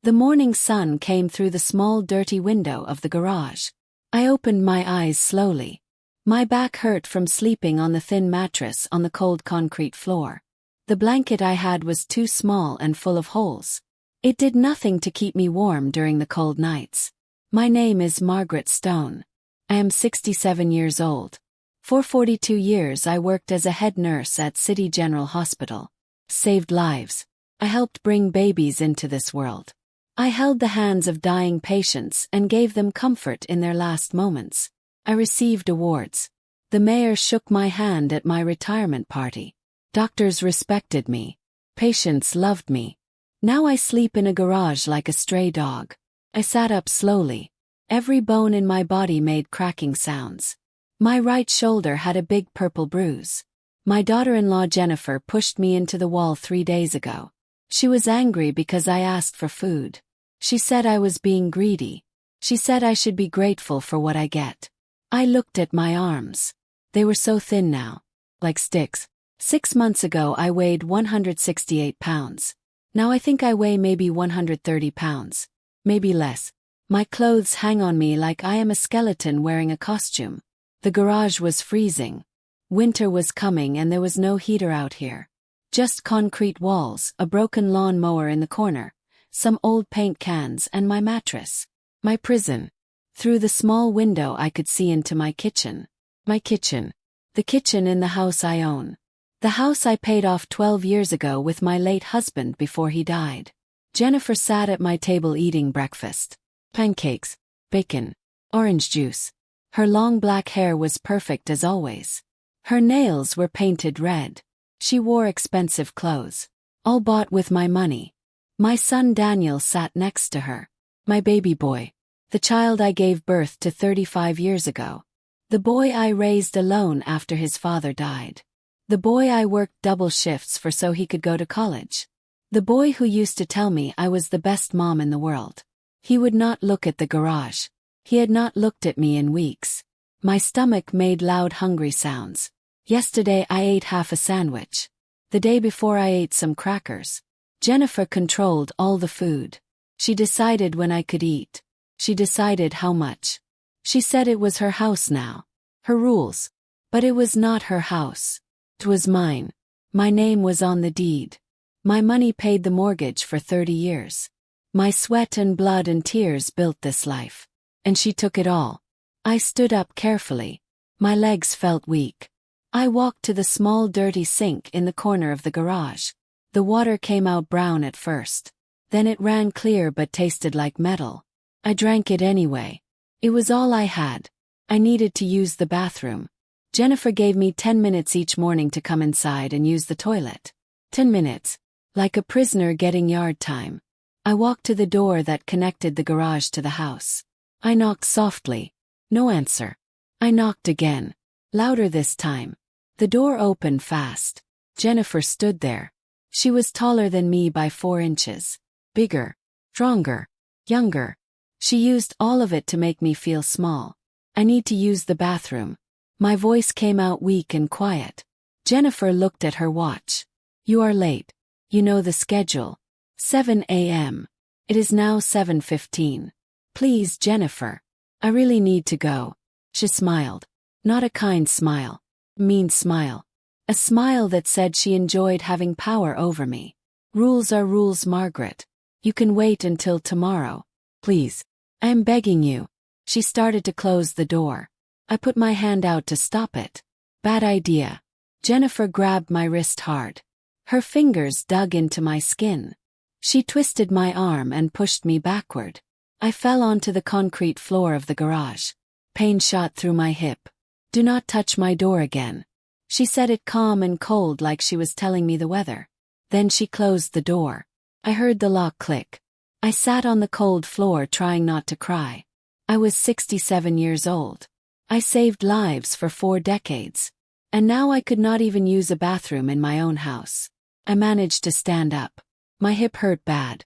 The morning sun came through the small dirty window of the garage. I opened my eyes slowly. My back hurt from sleeping on the thin mattress on the cold concrete floor. The blanket I had was too small and full of holes. It did nothing to keep me warm during the cold nights. My name is Margaret Stone. I am 67 years old. For 42 years I worked as a head nurse at City General Hospital. Saved lives. I helped bring babies into this world. I held the hands of dying patients and gave them comfort in their last moments. I received awards. The mayor shook my hand at my retirement party. Doctors respected me. Patients loved me. Now I sleep in a garage like a stray dog. I sat up slowly. Every bone in my body made cracking sounds. My right shoulder had a big purple bruise. My daughter-in-law Jennifer pushed me into the wall 3 days ago. She was angry because I asked for food. She said I was being greedy. She said I should be grateful for what I get. I looked at my arms. They were so thin now. Like sticks. 6 months ago I weighed 168 pounds. Now I think I weigh maybe 130 pounds. Maybe less. My clothes hang on me like I am a skeleton wearing a costume. The garage was freezing. Winter was coming and there was no heater out here. Just concrete walls, a broken lawn mower in the corner, some old paint cans and my mattress. My prison. Through the small window I could see into my kitchen. My kitchen. The kitchen in the house I own. The house I paid off 12 years ago with my late husband before he died. Jennifer sat at my table eating breakfast. Pancakes, bacon, orange juice. Her long black hair was perfect as always. Her nails were painted red. She wore expensive clothes. All bought with my money. My son Daniel sat next to her. My baby boy. The child I gave birth to 35 years ago. The boy I raised alone after his father died. The boy I worked double shifts for so he could go to college. The boy who used to tell me I was the best mom in the world. He would not look at the garage. He had not looked at me in weeks. My stomach made loud hungry sounds. Yesterday I ate half a sandwich. The day before I ate some crackers. Jennifer controlled all the food. She decided when I could eat. She decided how much. She said it was her house now. Her rules. But it was not her house. It was mine. My name was on the deed. My money paid the mortgage for 30 years. My sweat and blood and tears built this life. And she took it all. I stood up carefully. My legs felt weak. I walked to the small dirty sink in the corner of the garage. The water came out brown at first. Then it ran clear but tasted like metal. I drank it anyway. It was all I had. I needed to use the bathroom. Jennifer gave me 10 minutes each morning to come inside and use the toilet. 10 minutes. Like a prisoner getting yard time. I walked to the door that connected the garage to the house. I knocked softly. No answer. I knocked again. Louder this time. The door opened fast. Jennifer stood there. She was taller than me by 4 inches. Bigger. Stronger. Younger. She used all of it to make me feel small. I need to use the bathroom. My voice came out weak and quiet. Jennifer looked at her watch. You are late. You know the schedule. 7 a.m. It is now 7:15. Please, Jennifer. I really need to go. She smiled. Not a kind smile. Mean smile. A smile that said she enjoyed having power over me. Rules are rules, Margaret. You can wait until tomorrow. Please. I am begging you. She started to close the door. I put my hand out to stop it. Bad idea. Jennifer grabbed my wrist hard. Her fingers dug into my skin. She twisted my arm and pushed me backward. I fell onto the concrete floor of the garage. Pain shot through my hip. Do not touch my door again. She said it calm and cold like she was telling me the weather. Then she closed the door. I heard the lock click. I sat on the cold floor trying not to cry. I was 67 years old. I saved lives for 4 decades. And now I could not even use a bathroom in my own house. I managed to stand up. My hip hurt bad.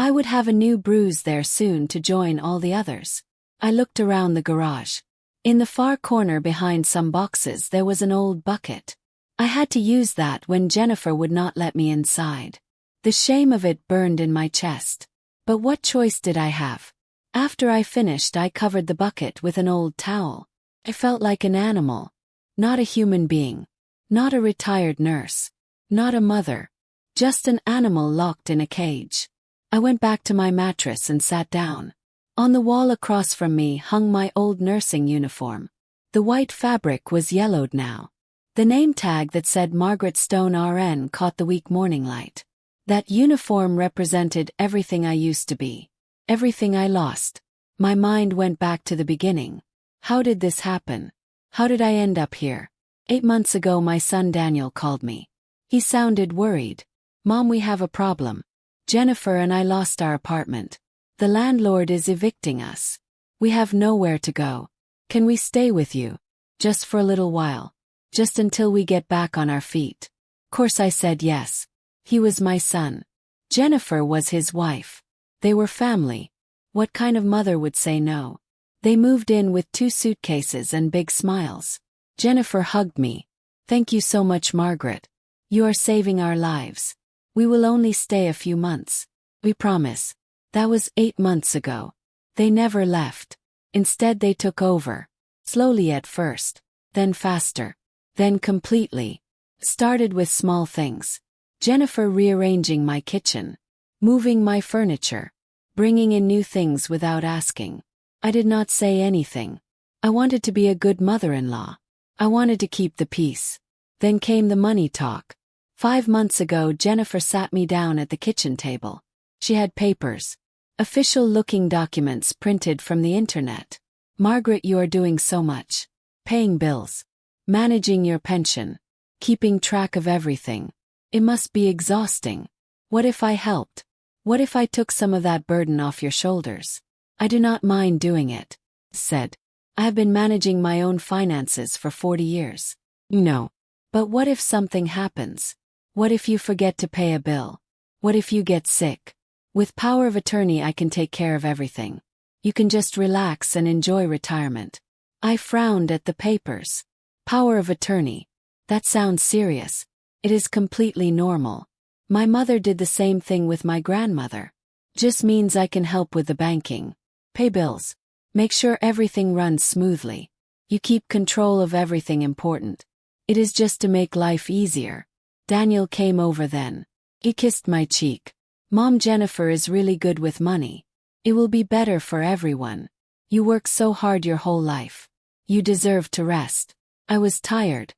I would have a new bruise there soon to join all the others. I looked around the garage. In the far corner behind some boxes there was an old bucket. I had to use that when Jennifer would not let me inside. The shame of it burned in my chest. But what choice did I have? After I finished, I covered the bucket with an old towel. I felt like an animal. Not a human being. Not a retired nurse. Not a mother. Just an animal locked in a cage. I went back to my mattress and sat down. On the wall across from me hung my old nursing uniform. The white fabric was yellowed now. The name tag that said Margaret Stone RN caught the weak morning light. That uniform represented everything I used to be. Everything I lost. My mind went back to the beginning. How did this happen? How did I end up here? 8 months ago my son Daniel called me. He sounded worried. "Mom, we have a problem. Jennifer and I lost our apartment. The landlord is evicting us. We have nowhere to go. Can we stay with you? Just for a little while. Just until we get back on our feet." Course I said yes. He was my son. Jennifer was his wife. They were family. What kind of mother would say no? They moved in with 2 suitcases and big smiles. Jennifer hugged me. "Thank you so much, Margaret. You are saving our lives. We will only stay a few months. We promise." That was 8 months ago. They never left. Instead they took over. Slowly at first. Then faster. Then completely. Started with small things. Jennifer rearranging my kitchen. Moving my furniture. Bringing in new things without asking. I did not say anything. I wanted to be a good mother-in-law. I wanted to keep the peace. Then came the money talk. 5 months ago Jennifer sat me down at the kitchen table. She had papers. Official-looking documents printed from the internet. "Margaret, you are doing so much. Paying bills. Managing your pension. Keeping track of everything. It must be exhausting. What if I helped? What if I took some of that burden off your shoulders?" "I do not mind doing it," said. "I have been managing my own finances for 40 years. No. But what if something happens? What if you forget to pay a bill? What if you get sick? With power of attorney I can take care of everything. You can just relax and enjoy retirement." I frowned at the papers. Power of attorney. That sounds serious. It is completely normal. My mother did the same thing with my grandmother. Just means I can help with the banking. Pay bills. Make sure everything runs smoothly. You keep control of everything important. It is just to make life easier. Daniel came over then. He kissed my cheek. "Mom, Jennifer is really good with money. It will be better for everyone. You work so hard your whole life. You deserve to rest." I was tired.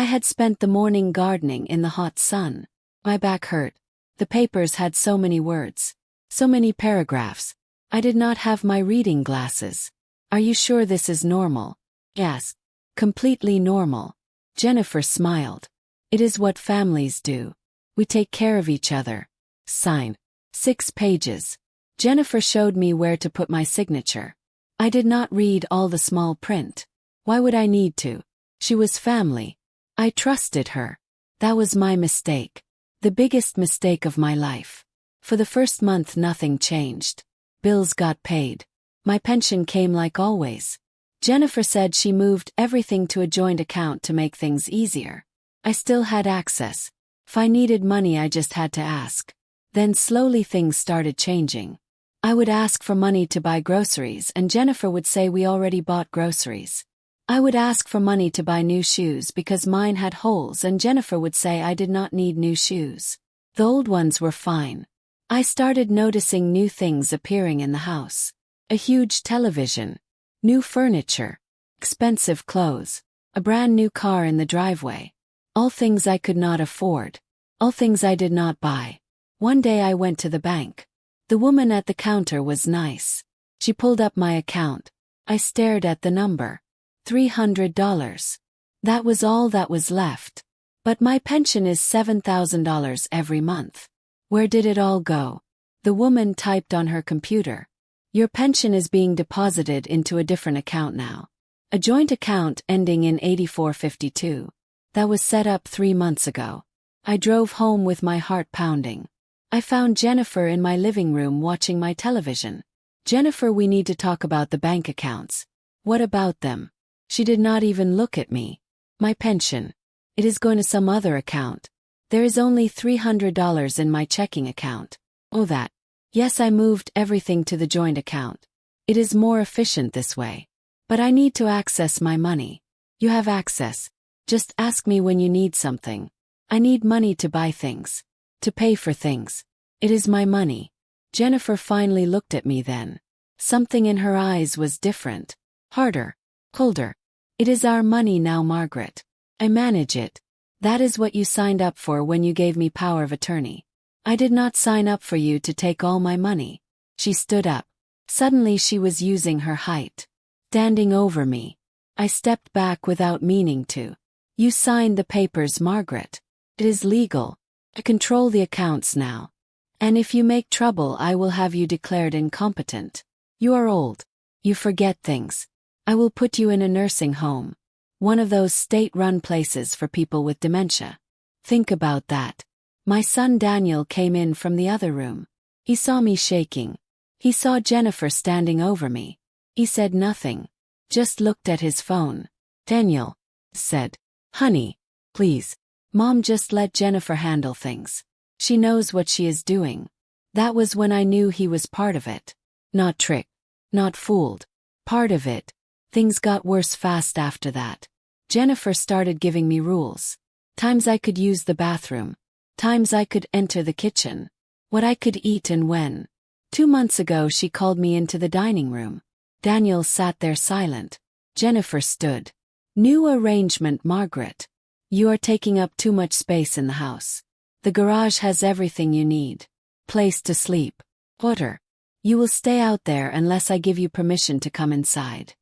I had spent the morning gardening in the hot sun. My back hurt. The papers had so many words. So many paragraphs. I did not have my reading glasses. "Are you sure this is normal?" "Yes. Completely normal." Jennifer smiled. "It is what families do. We take care of each other." Signed. 6 pages. Jennifer showed me where to put my signature. I did not read all the small print. Why would I need to? She was family. I trusted her. That was my mistake. The biggest mistake of my life. For the first month nothing changed. Bills got paid. My pension came like always. Jennifer said she moved everything to a joint account to make things easier. I still had access. If I needed money I just had to ask. Then slowly things started changing. I would ask for money to buy groceries and Jennifer would say we already bought groceries. I would ask for money to buy new shoes because mine had holes and Jennifer would say I did not need new shoes. The old ones were fine. I started noticing new things appearing in the house. A huge television. New furniture. Expensive clothes. A brand new car in the driveway. All things I could not afford. All things I did not buy. One day I went to the bank. The woman at the counter was nice. She pulled up my account. I stared at the number. $300. That was all that was left. But my pension is $7,000 every month. Where did it all go? The woman typed on her computer. "Your pension is being deposited into a different account now. A joint account ending in 8452. That was set up 3 months ago." I drove home with my heart pounding. I found Jennifer in my living room watching my television. "Jennifer, we need to talk about the bank accounts." "What about them?" She did not even look at me. "My pension. It is going to some other account. There is only $300 in my checking account." "Oh, that. Yes, I moved everything to the joint account. It is more efficient this way. But I need to access my money. You have access. Just ask me when you need something. I need money to buy things. To pay for things. It is my money. Jennifer finally looked at me then. Something in her eyes was different. Harder. Colder. It is our money now, Margaret. I manage it. That is what you signed up for when you gave me power of attorney. I did not sign up for you to take all my money. She stood up. Suddenly she was using her height. Standing over me. I stepped back without meaning to. You signed the papers, Margaret. It is legal. I control the accounts now. And if you make trouble, I will have you declared incompetent. You are old. You forget things. I will put you in a nursing home. One of those state-run places for people with dementia. Think about that. My son Daniel came in from the other room. He saw me shaking. He saw Jennifer standing over me. He said nothing. Just looked at his phone. Daniel said, "Honey, please. Mom, just let Jennifer handle things. She knows what she is doing." That was when I knew he was part of it. Not tricked. Not fooled. Part of it. Things got worse fast after that. Jennifer started giving me rules. Times I could use the bathroom. Times I could enter the kitchen. What I could eat and when. 2 months ago she called me into the dining room. Daniel sat there silent. Jennifer stood. New arrangement, Margaret. You are taking up too much space in the house. The garage has everything you need. Place to sleep. Water. You will stay out there unless I give you permission to come inside.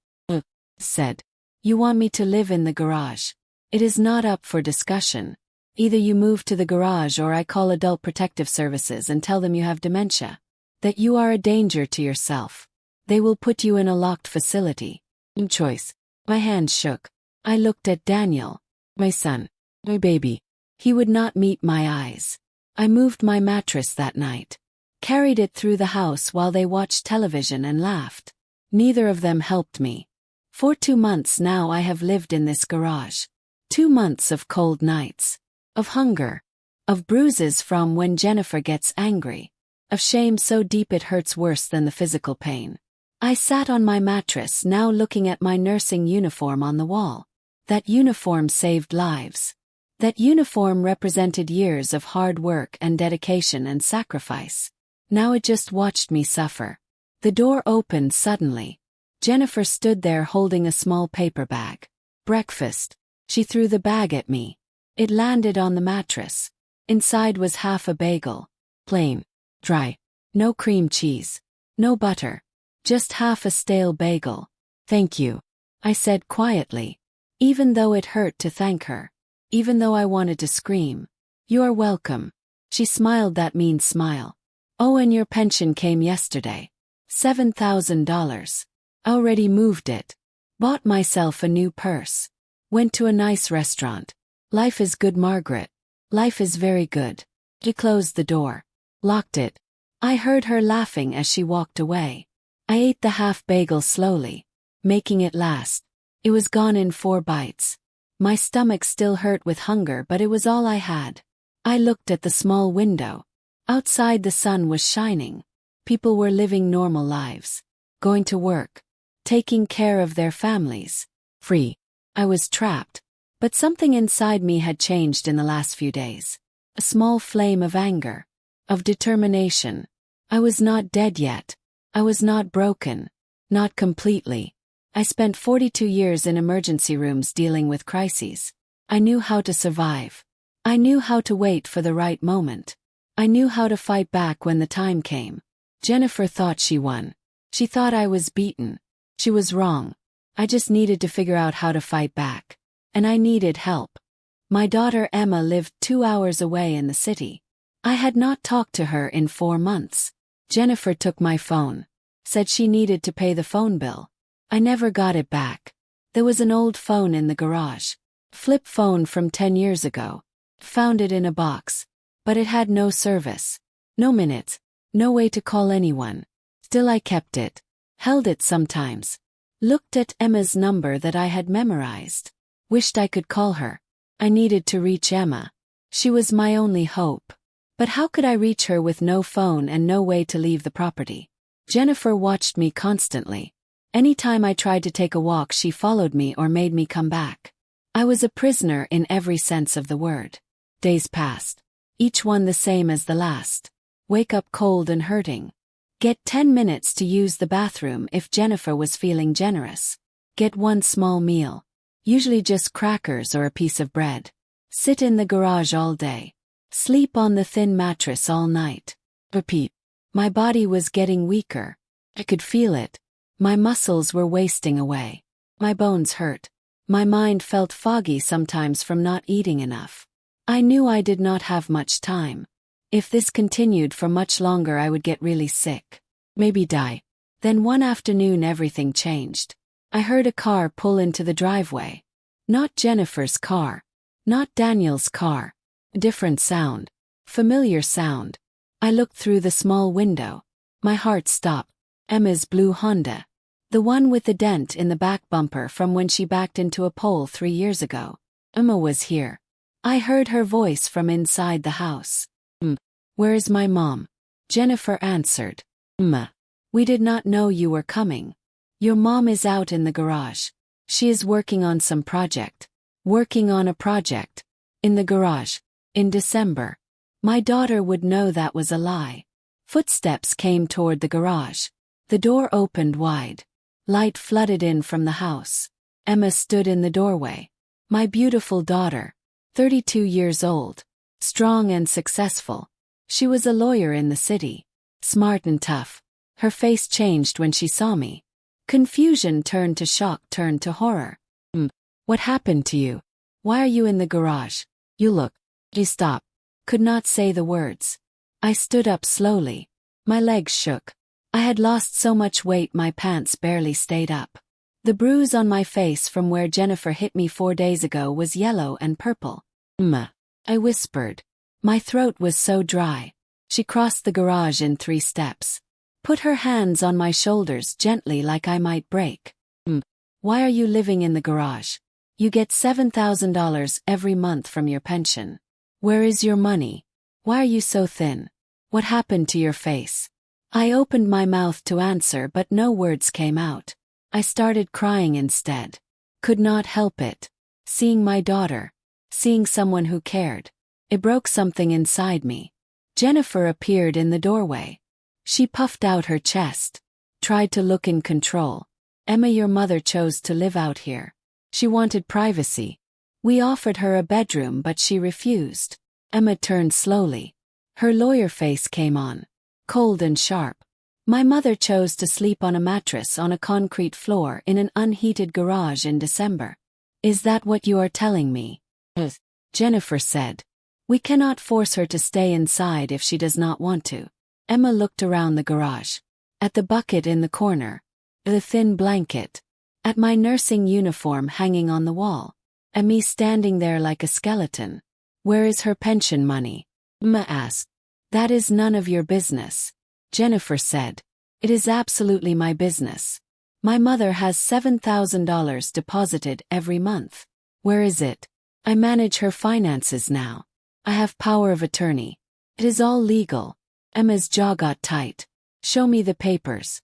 Said. You want me to live in the garage. It is not up for discussion. Either you move to the garage or I call Adult Protective Services and tell them you have dementia. That you are a danger to yourself. They will put you in a locked facility. Choice. My hand shook. I looked at Daniel. My son. My baby. He would not meet my eyes. I moved my mattress that night. Carried it through the house while they watched television and laughed. Neither of them helped me. For 2 months now I have lived in this garage. 2 months of cold nights. Of hunger. Of bruises from when Jennifer gets angry. Of shame so deep it hurts worse than the physical pain. I sat on my mattress now looking at my nursing uniform on the wall. That uniform saved lives. That uniform represented years of hard work and dedication and sacrifice. Now it just watched me suffer. The door opened suddenly. Jennifer stood there holding a small paper bag. Breakfast. She threw the bag at me. It landed on the mattress. Inside was half a bagel. Plain. Dry. No cream cheese. No butter. Just half a stale bagel. Thank you. I said quietly. Even though it hurt to thank her. Even though I wanted to scream. You are welcome. She smiled that mean smile. Oh, and your pension came yesterday. $7,000. Already moved it. Bought myself a new purse. Went to a nice restaurant. Life is good, Margaret. Life is very good. She closed the door. Locked it. I heard her laughing as she walked away. I ate the half bagel slowly. Making it last. It was gone in 4 bites. My stomach still hurt with hunger, but it was all I had. I looked at the small window. Outside the sun was shining. People were living normal lives. Going to work. Taking care of their families. Free. I was trapped. But something inside me had changed in the last few days. A small flame of anger. Of determination. I was not dead yet. I was not broken. Not completely. I spent 42 years in emergency rooms dealing with crises. I knew how to survive. I knew how to wait for the right moment. I knew how to fight back when the time came. Jennifer thought she won. She thought I was beaten. She was wrong. I just needed to figure out how to fight back. And I needed help. My daughter Emma lived 2 hours away in the city. I had not talked to her in 4 months. Jennifer took my phone. Said she needed to pay the phone bill. I never got it back. There was an old phone in the garage. Flip phone from 10 years ago. Found it in a box. But it had no service. No minutes. No way to call anyone. Still I kept it. Held it sometimes. Looked at Emma's number that I had memorized. Wished I could call her. I needed to reach Emma. She was my only hope. But how could I reach her with no phone and no way to leave the property? Jennifer watched me constantly. Anytime I tried to take a walk, she followed me or made me come back. I was a prisoner in every sense of the word. Days passed. Each one the same as the last. Wake up cold and hurting. Get 10 minutes to use the bathroom if Jennifer was feeling generous. Get one small meal. Usually just crackers or a piece of bread. Sit in the garage all day. Sleep on the thin mattress all night. Repeat. My body was getting weaker. I could feel it. My muscles were wasting away. My bones hurt. My mind felt foggy sometimes from not eating enough. I knew I did not have much time. If this continued for much longer, I would get really sick. Maybe die. Then one afternoon everything changed. I heard a car pull into the driveway. Not Jennifer's car. Not Daniel's car. A different sound. Familiar sound. I looked through the small window. My heart stopped. Emma's blue Honda. The one with the dent in the back bumper from when she backed into a pole 3 years ago. Emma was here. I heard her voice from inside the house. Where is my mom? Jennifer answered. Emma. We did not know you were coming. Your mom is out in the garage. She is working on some project. Working on a project. In the garage. In December. My daughter would know that was a lie. Footsteps came toward the garage. The door opened wide. Light flooded in from the house. Emma stood in the doorway. My beautiful daughter. 32 years old. Strong and successful. She was a lawyer in the city. Smart and tough. Her face changed when she saw me. Confusion turned to shock, turned to horror. What happened to you? Why are you in the garage? You look. She stopped. Could not say the words. I stood up slowly. My legs shook. I had lost so much weight my pants barely stayed up. The bruise on my face from where Jennifer hit me 4 days ago was yellow and purple. I whispered. My throat was so dry. She crossed the garage in 3 steps. Put her hands on my shoulders gently like I might break. Why are you living in the garage? You get $7,000 every month from your pension. Where is your money? Why are you so thin? What happened to your face? I opened my mouth to answer but no words came out. I started crying instead. Could not help it. Seeing my daughter. Seeing someone who cared. It broke something inside me. Jennifer appeared in the doorway. She puffed out her chest. Tried to look in control. Emma, your mother chose to live out here. She wanted privacy. We offered her a bedroom but she refused. Emma turned slowly. Her lawyer face came on. Cold and sharp. My mother chose to sleep on a mattress on a concrete floor in an unheated garage in December. Is that what you are telling me? Jennifer said. We cannot force her to stay inside if she does not want to. Emma looked around the garage. At the bucket in the corner. The thin blanket. At my nursing uniform hanging on the wall. And me standing there like a skeleton. Where is her pension money? Emma asked. That is none of your business. Jennifer said. It is absolutely my business. My mother has $7,000 deposited every month. Where is it? I manage her finances now. I have power of attorney. It is all legal. Emma's jaw got tight. Show me the papers.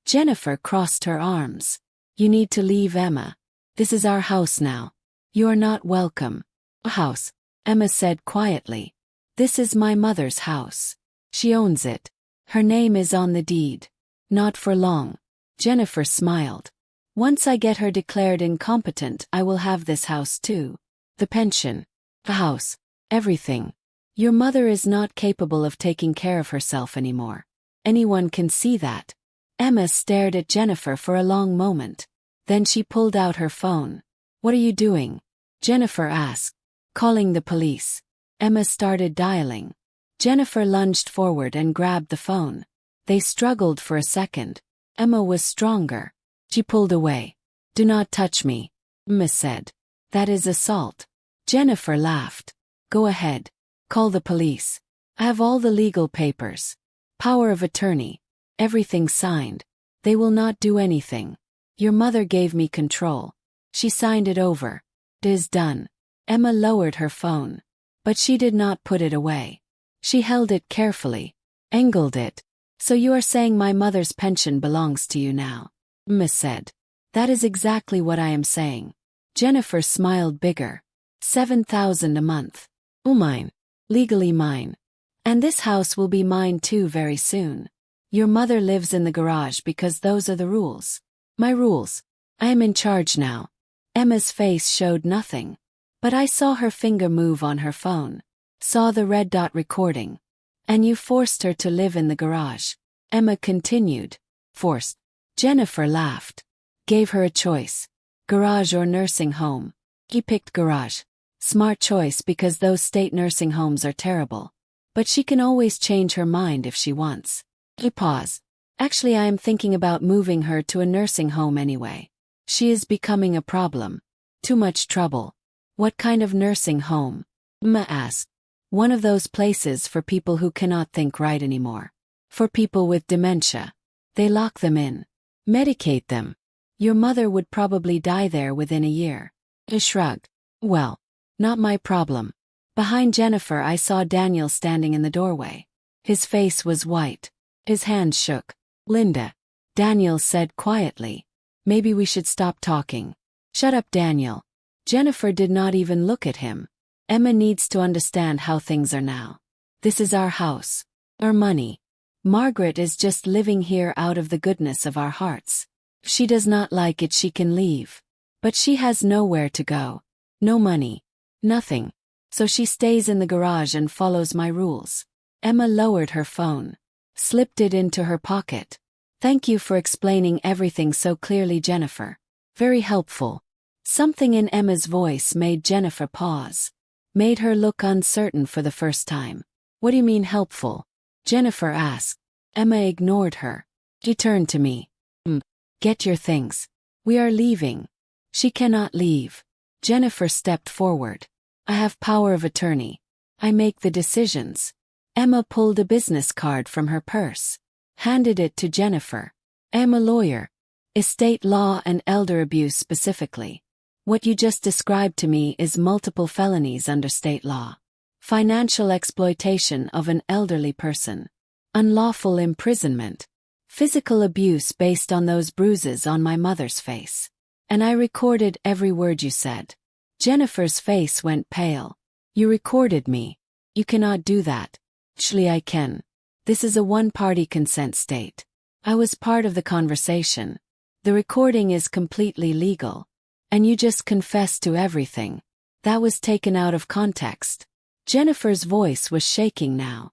Jennifer crossed her arms. You need to leave, Emma. This is our house now. You are not welcome. A house, Emma said quietly. This is my mother's house. She owns it. Her name is on the deed. Not for long. Jennifer smiled. Once I get her declared incompetent, I will have this house too. The pension. The house. Everything. Your mother is not capable of taking care of herself anymore. Anyone can see that. Emma stared at Jennifer for a long moment. Then she pulled out her phone. What are you doing? Jennifer asked. Calling the police. Emma started dialing. Jennifer lunged forward and grabbed the phone. They struggled for a second. Emma was stronger. She pulled away. Do not touch me, Emma said. That is assault. Jennifer laughed. Go ahead. Call the police. I have all the legal papers. Power of attorney. Everything signed. They will not do anything. Your mother gave me control. She signed it over. It is done. Emma lowered her phone. But she did not put it away. She held it carefully, angled it. So you are saying my mother's pension belongs to you now? Emma said. That is exactly what I am saying. Jennifer smiled bigger. 7,000 a month. Oh, mine. Legally mine. And this house will be mine too very soon. Your mother lives in the garage because those are the rules. My rules. I am in charge now. Emma's face showed nothing. But I saw her finger move on her phone. Saw the red dot recording. And you forced her to live in the garage. Emma continued. Forced. Jennifer laughed. Gave her a choice. Garage or nursing home. He picked garage. Smart choice because those state nursing homes are terrible. But she can always change her mind if she wants. He paused. Actually, I am thinking about moving her to a nursing home anyway. She is becoming a problem. Too much trouble. What kind of nursing home? Emma asked. One of those places for people who cannot think right anymore. For people with dementia. They lock them in. Medicate them. Your mother would probably die there within a year. He shrugged. Well, not my problem. Behind Jennifer I saw Daniel standing in the doorway. His face was white. His hands shook. Linda. Daniel said quietly. Maybe we should stop talking. Shut up, Daniel. Jennifer did not even look at him. Emma needs to understand how things are now. This is our house. Our money. Margaret is just living here out of the goodness of our hearts. If she does not like it, she can leave. But she has nowhere to go. No money. Nothing. So she stays in the garage and follows my rules. Emma lowered her phone. Slipped it into her pocket. Thank you for explaining everything so clearly, Jennifer. Very helpful. Something in Emma's voice made Jennifer pause. Made her look uncertain for the first time. What do you mean helpful? Jennifer asked. Emma ignored her. He turned to me. Get your things. We are leaving. She cannot leave. Jennifer stepped forward. I have power of attorney. I make the decisions. Emma pulled a business card from her purse. Handed it to Jennifer. I am a lawyer. Estate law and elder abuse specifically. What you just described to me is multiple felonies under state law. Financial exploitation of an elderly person. Unlawful imprisonment. Physical abuse based on those bruises on my mother's face. And I recorded every word you said. Jennifer's face went pale. You recorded me. You cannot do that. Actually, I can. This is a one-party consent state. I was part of the conversation. The recording is completely legal. And you just confessed to everything. That was taken out of context. Jennifer's voice was shaking now.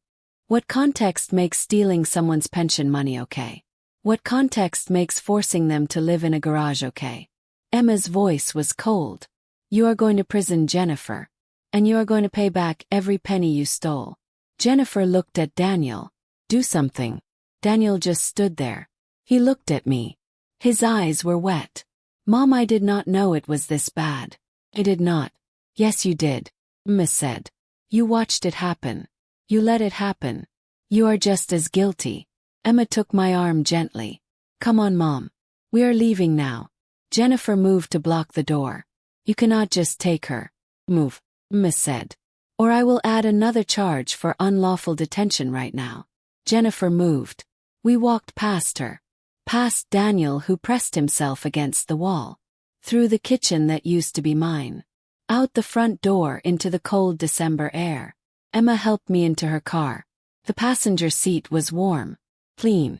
What context makes stealing someone's pension money okay? What context makes forcing them to live in a garage okay? Emma's voice was cold. You are going to prison, Jennifer. And you are going to pay back every penny you stole. Jennifer looked at Daniel. Do something. Daniel just stood there. He looked at me. His eyes were wet. Mom, I did not know it was this bad. I did not. Yes, you did. Emma said. You watched it happen. You let it happen. You are just as guilty. Emma took my arm gently. Come on, Mom. We are leaving now. Jennifer moved to block the door. You cannot just take her. Move, Emma said. Or I will add another charge for unlawful detention right now. Jennifer moved. We walked past her. Past Daniel, who pressed himself against the wall. Through the kitchen that used to be mine. Out the front door into the cold December air. Emma helped me into her car. The passenger seat was warm. Clean.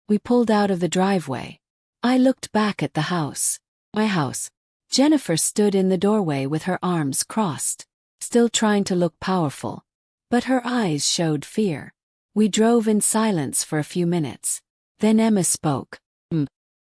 We pulled out of the driveway. I looked back at the house. My house. Jennifer stood in the doorway with her arms crossed. Still trying to look powerful. But her eyes showed fear. We drove in silence for a few minutes. Then Emma spoke.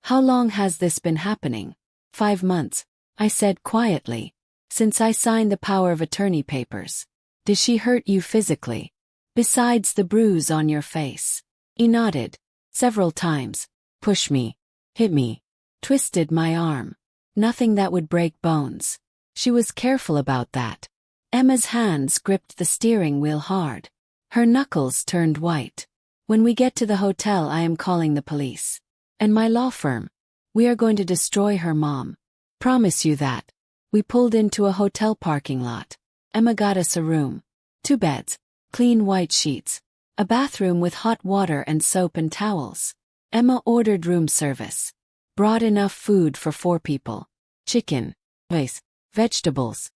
How long has this been happening? 5 months, I said quietly. Since I signed the power of attorney papers. Did she hurt you physically? Besides the bruise on your face? He nodded. Several times. Push me. Hit me. Twisted my arm. Nothing that would break bones. She was careful about that. Emma's hands gripped the steering wheel hard. Her knuckles turned white. When we get to the hotel, I am calling the police. And my law firm. We are going to destroy her, Mom. Promise you that. We pulled into a hotel parking lot. Emma got us a room. 2 beds. clean white sheets, a bathroom with hot water and soap and towels. Emma ordered room service. Brought enough food for 4 people. Chicken, rice, vegetables,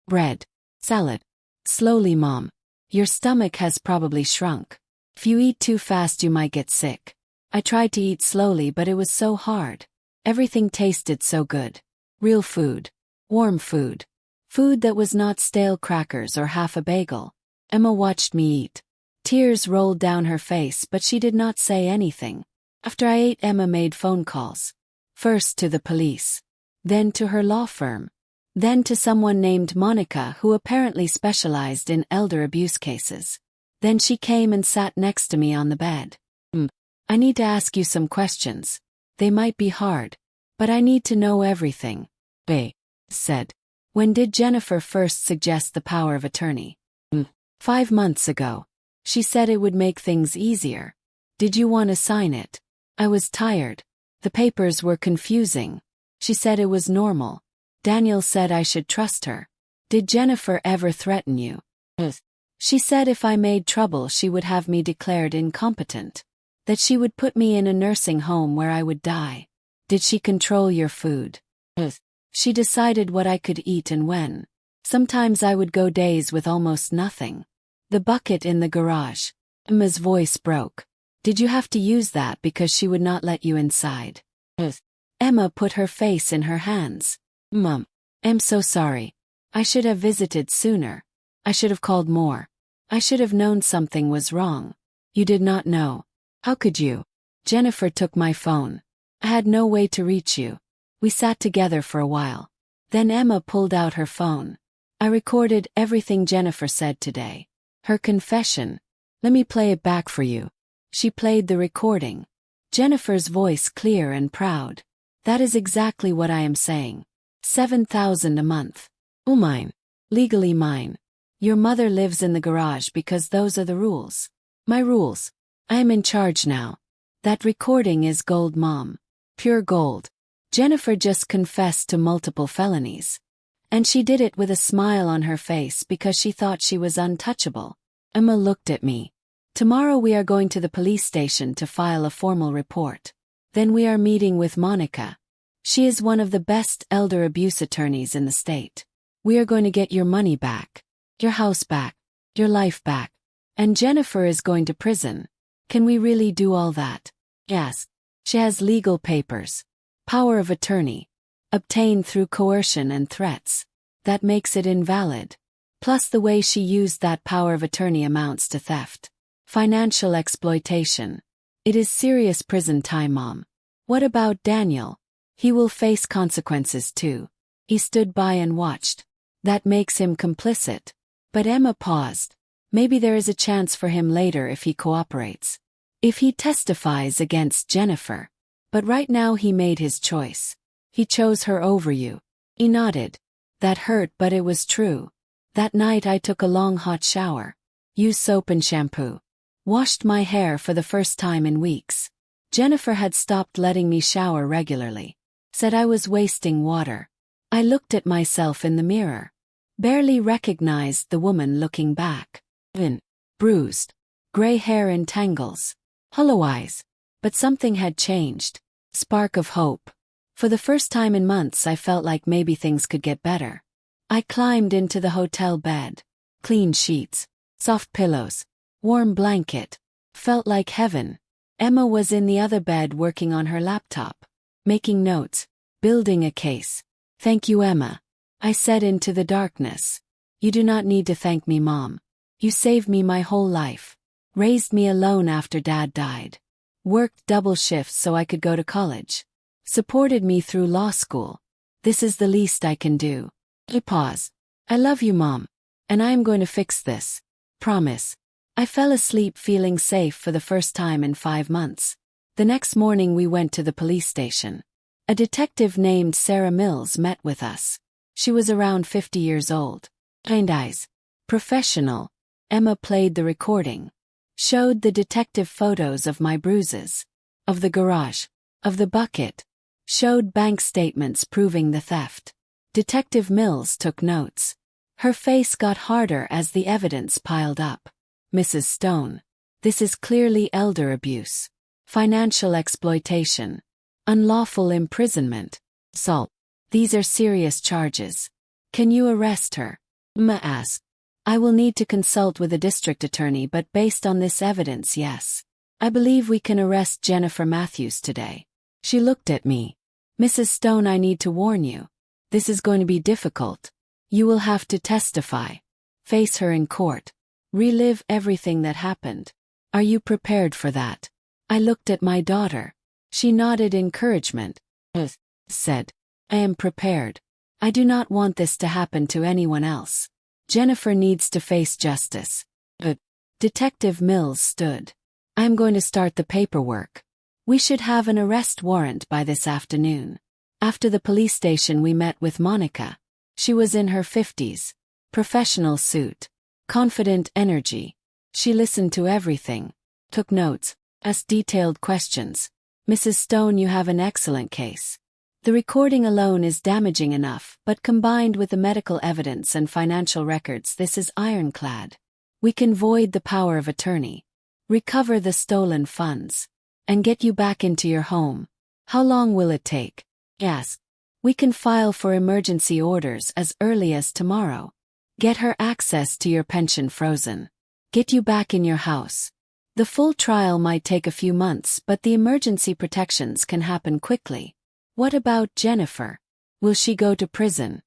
bread, salad. Slowly, Mom. Your stomach has probably shrunk. If you eat too fast you might get sick. I tried to eat slowly but it was so hard. Everything tasted so good. Real food. Warm food. Food that was not stale crackers or half a bagel. Emma watched me eat. Tears rolled down her face but she did not say anything. After I ate, Emma made phone calls. First to the police. Then to her law firm. Then to someone named Monica who apparently specialized in elder abuse cases. Then she came and sat next to me on the bed. I need to ask you some questions. They might be hard. But I need to know everything. They said. When did Jennifer first suggest the power of attorney? 5 months ago. She said it would make things easier. Did you want to sign it? I was tired. The papers were confusing. She said it was normal. Daniel said I should trust her. Did Jennifer ever threaten you? She said if I made trouble she would have me declared incompetent. That she would put me in a nursing home where I would die. Did she control your food? She decided what I could eat and when. Sometimes I would go days with almost nothing. The bucket in the garage. Emma's voice broke. Did you have to use that because she would not let you inside? Emma put her face in her hands. Mom, I'm so sorry. I should have visited sooner. I should have called more. I should have known something was wrong. You did not know. How could you? Jennifer took my phone. I had no way to reach you. We sat together for a while. Then Emma pulled out her phone. I recorded everything Jennifer said today. Her confession. Let me play it back for you. She played the recording. Jennifer's voice clear and proud. That is exactly what I am saying. 7,000 a month. Oh, mine. Legally mine. Your mother lives in the garage because those are the rules. My rules. I am in charge now. That recording is gold, Mom. Pure gold. Jennifer just confessed to multiple felonies. And she did it with a smile on her face because she thought she was untouchable. Emma looked at me. Tomorrow we are going to the police station to file a formal report. Then we are meeting with Monica. She is one of the best elder abuse attorneys in the state. We are going to get your money back. Your house back. Your life back. And Jennifer is going to prison. Can we really do all that? Yes. She has legal papers. Power of attorney. Obtained through coercion and threats. That makes it invalid. Plus the way she used that power of attorney amounts to theft. Financial exploitation. It is serious prison time, Mom. What about Daniel? He will face consequences too. He stood by and watched. That makes him complicit. But Emma paused. Maybe there is a chance for him later if he cooperates. If he testifies against Jennifer. But right now he made his choice. He chose her over you. He nodded. That hurt, but it was true. That night I took a long hot shower. Used soap and shampoo. Washed my hair for the first time in weeks. Jennifer had stopped letting me shower regularly. Said I was wasting water. I looked at myself in the mirror. Barely recognized the woman looking back. Bruised. Gray hair in tangles. Hollow eyes. But something had changed. Spark of hope. For the first time in months I felt like maybe things could get better. I climbed into the hotel bed. Clean sheets. Soft pillows. Warm blanket. Felt like heaven. Emma was in the other bed working on her laptop. Making notes. Building a case. Thank you, Emma. I said into the darkness. You do not need to thank me, Mom. You saved me my whole life. Raised me alone after Dad died. Worked double shifts so I could go to college. Supported me through law school. This is the least I can do. I pause. I love you, Mom. And I am going to fix this. Promise. I fell asleep feeling safe for the first time in 5 months. The next morning we went to the police station. A detective named Sarah Mills met with us. She was around 50 years old. Kind eyes. Professional. Emma played the recording. Showed the detective photos of my bruises. Of the garage. Of the bucket. Showed bank statements proving the theft. Detective Mills took notes. Her face got harder as the evidence piled up. Mrs. Stone. This is clearly elder abuse. Financial exploitation. Unlawful imprisonment. Assault. These are serious charges. Can you arrest her? Emma asked. I will need to consult with the district attorney, but based on this evidence, yes. I believe we can arrest Jennifer Matthews today. She looked at me. Mrs. Stone, I need to warn you. This is going to be difficult. You will have to testify. Face her in court. Relive everything that happened. Are you prepared for that? I looked at my daughter. She nodded encouragement. Said. I am prepared. I do not want this to happen to anyone else. Jennifer needs to face justice. Detective Mills stood. I am going to start the paperwork. We should have an arrest warrant by this afternoon. After the police station we met with Monica. She was in her 50s. Professional suit. Confident energy. She listened to everything. Took notes. Asked detailed questions. Mrs. Stone, you have an excellent case. The recording alone is damaging enough, but combined with the medical evidence and financial records, this is ironclad. We can void the power of attorney, recover the stolen funds, and get you back into your home. How long will it take? Asked. We can file for emergency orders as early as tomorrow. Get her access to your pension frozen. Get you back in your house. The full trial might take a few months, but the emergency protections can happen quickly. What about Jennifer? Will she go to prison?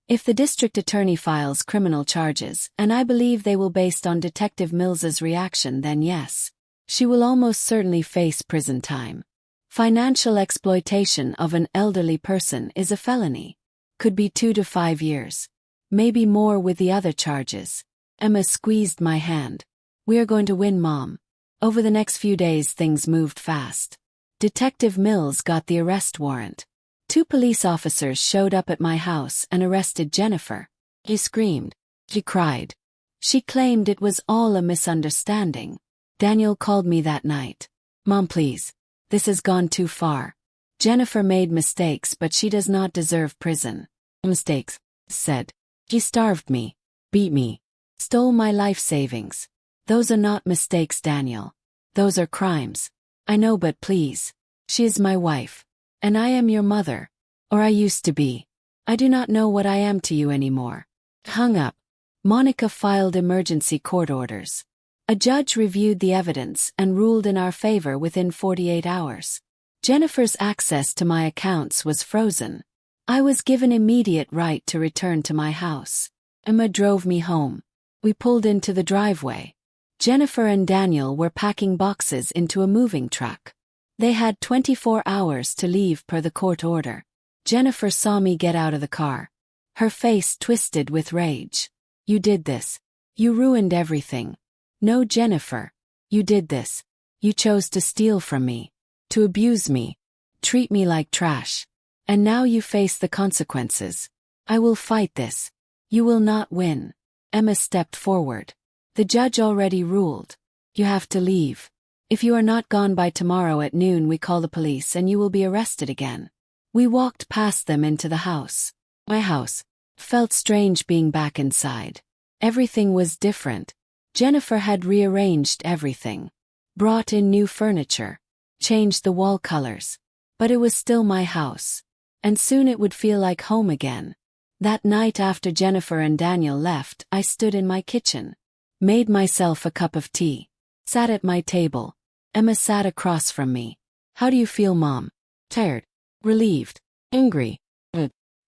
If the district attorney files criminal charges, and I believe they will based on Detective Mills's reaction, then yes. She will almost certainly face prison time. Financial exploitation of an elderly person is a felony. Could be 2 to 5 years. Maybe more with the other charges. Emma squeezed my hand. We are going to win, Mom. Over the next few days things moved fast. Detective Mills got the arrest warrant. 2 police officers showed up at my house and arrested Jennifer. She screamed. She cried. She claimed it was all a misunderstanding. Daniel called me that night. Mom, please. This has gone too far. Jennifer made mistakes, but she does not deserve prison. Mistakes, said. She starved me, beat me, stole my life savings. Those are not mistakes, Daniel. Those are crimes. I know, but please. She is my wife. And I am your mother. Or I used to be. I do not know what I am to you anymore. Hung up. Monica filed emergency court orders. A judge reviewed the evidence and ruled in our favor within 48 hours. Jennifer's access to my accounts was frozen. I was given immediate right to return to my house. Emma drove me home. We pulled into the driveway. Jennifer and Daniel were packing boxes into a moving truck. They had 24 hours to leave per the court order. Jennifer saw me get out of the car. Her face twisted with rage. You did this. You ruined everything. No, Jennifer. You did this. You chose to steal from me. To abuse me. Treat me like trash. And now you face the consequences. I will fight this. You will not win. Emma stepped forward. The judge already ruled. You have to leave. If you are not gone by tomorrow at noon, we call the police and you will be arrested again. We walked past them into the house. My house. Felt strange being back inside. Everything was different. Jennifer had rearranged everything. Brought in new furniture. Changed the wall colors. But it was still my house. And soon it would feel like home again. That night after Jennifer and Daniel left, I stood in my kitchen. Made myself a cup of tea. Sat at my table. Emma sat across from me. How do you feel, Mom? Tired. Relieved. Angry.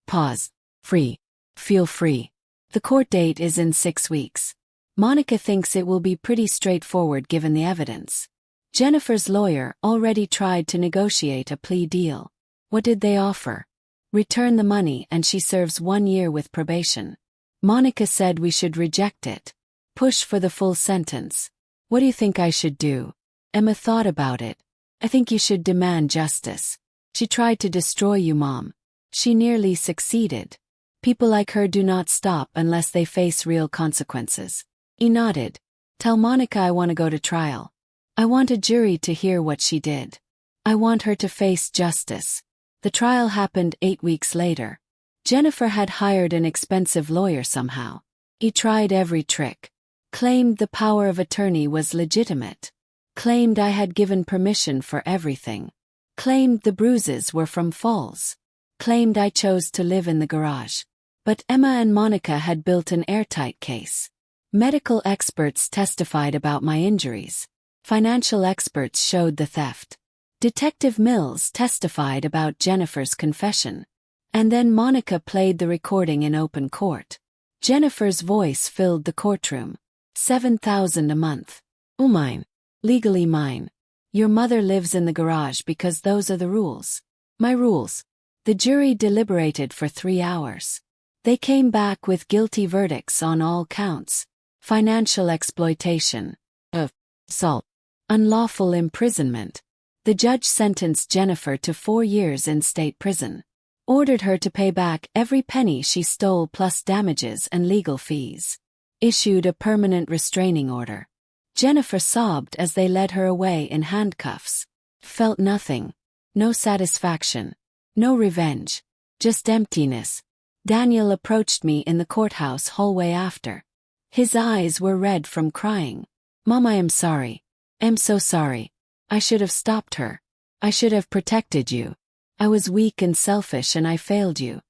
Pause. Free. Feel free. The court date is in 6 weeks. Monica thinks it will be pretty straightforward given the evidence. Jennifer's lawyer already tried to negotiate a plea deal. What did they offer? Return the money and she serves 1 year with probation. Monica said we should reject it. Push for the full sentence. What do you think I should do? Emma thought about it. I think you should demand justice. She tried to destroy you, Mom. She nearly succeeded. People like her do not stop unless they face real consequences. He nodded. Tell Monica I want to go to trial. I want a jury to hear what she did. I want her to face justice. The trial happened 8 weeks later. Jennifer had hired an expensive lawyer somehow. He tried every trick. Claimed the power of attorney was legitimate. Claimed I had given permission for everything. Claimed the bruises were from falls. Claimed I chose to live in the garage. But Emma and Monica had built an airtight case. Medical experts testified about my injuries. Financial experts showed the theft. Detective Mills testified about Jennifer's confession. And then Monica played the recording in open court. Jennifer's voice filled the courtroom. $7,000 a month. Oh, mine. Legally mine. Your mother lives in the garage because those are the rules. My rules. The jury deliberated for 3 hours. They came back with guilty verdicts on all counts. Financial exploitation. Assault. Unlawful imprisonment. The judge sentenced Jennifer to 4 years in state prison. Ordered her to pay back every penny she stole plus damages and legal fees. Issued a permanent restraining order. Jennifer sobbed as they led her away in handcuffs. Felt nothing. No satisfaction. No revenge. Just emptiness. Daniel approached me in the courthouse hallway after. His eyes were red from crying. Mom, I am sorry. I'm so sorry. I should have stopped her. I should have protected you. I was weak and selfish and I failed you.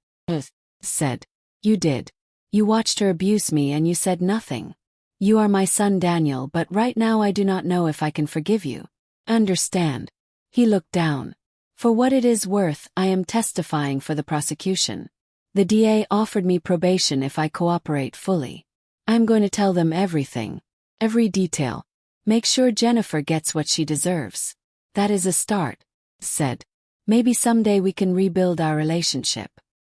Said. You did. You watched her abuse me and you said nothing. You are my son Daniel, but right now I do not know if I can forgive you. Understand. He looked down. For what it is worth, I am testifying for the prosecution. The DA offered me probation if I cooperate fully. I'm going to tell them everything. Every detail. Make sure Jennifer gets what she deserves. That is a start. Said. Maybe someday we can rebuild our relationship.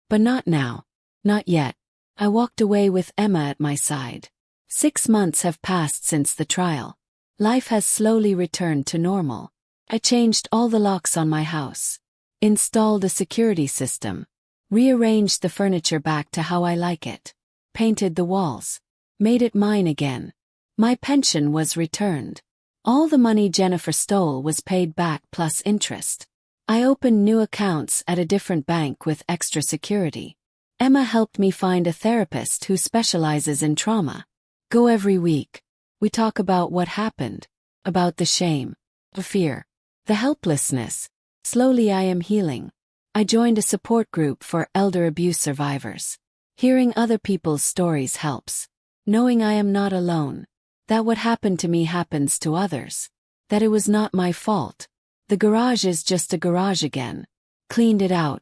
But not now. Not yet. I walked away with Emma at my side. 6 months have passed since the trial. Life has slowly returned to normal. I changed all the locks on my house. Installed a security system. Rearranged the furniture back to how I like it. Painted the walls. Made it mine again. My pension was returned. All the money Jennifer stole was paid back plus interest. I opened new accounts at a different bank with extra security. Emma helped me find a therapist who specializes in trauma. Go every week. We talk about what happened. About the shame. The fear. The helplessness. Slowly I am healing. I joined a support group for elder abuse survivors. Hearing other people's stories helps. Knowing I am not alone. That what happened to me happens to others. That it was not my fault. The garage is just a garage again. Cleaned it out.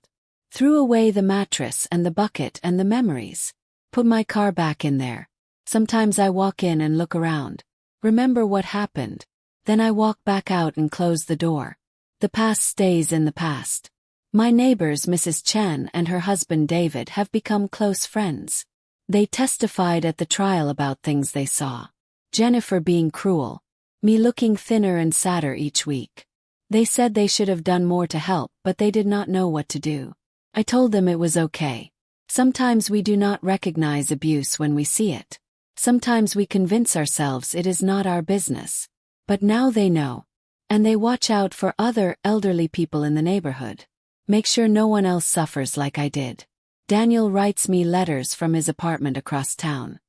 Threw away the mattress and the bucket and the memories. Put my car back in there. Sometimes I walk in and look around. Remember what happened. Then I walk back out and close the door. The past stays in the past. My neighbors Mrs. Chen and her husband David have become close friends. They testified at the trial about things they saw. Jennifer being cruel. Me looking thinner and sadder each week. They said they should have done more to help, but they did not know what to do. I told them it was okay. Sometimes we do not recognize abuse when we see it. Sometimes we convince ourselves it is not our business. But now they know. And they watch out for other elderly people in the neighborhood. Make sure no one else suffers like I did. Daniel writes me letters from his apartment across town.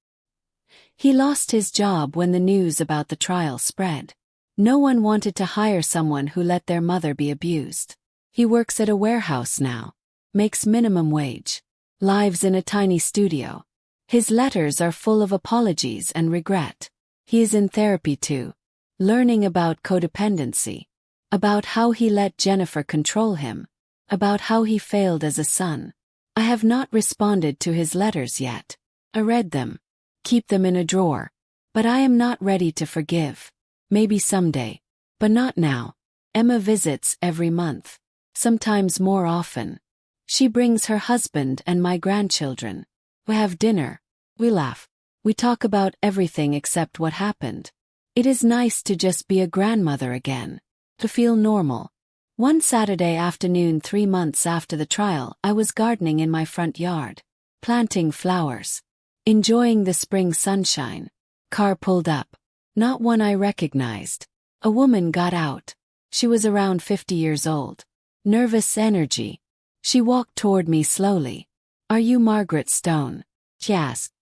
He lost his job when the news about the trial spread. No one wanted to hire someone who let their mother be abused. He works at a warehouse now. Makes minimum wage. Lives in a tiny studio. His letters are full of apologies and regret. He is in therapy too. Learning about codependency. About how he let Jennifer control him. About how he failed as a son. I have not responded to his letters yet. I read them. Keep them in a drawer. But I am not ready to forgive. Maybe someday. But not now. Emma visits every month. Sometimes more often. She brings her husband and my grandchildren. We have dinner. We laugh. We talk about everything except what happened. It is nice to just be a grandmother again. To feel normal. One Saturday afternoon 3 months after the trial, I was gardening in my front yard. Planting flowers. Enjoying the spring sunshine. Car pulled up. Not one I recognized. A woman got out. She was around 50 years old. Nervous energy. She walked toward me slowly. Are you Margaret Stone? She asked.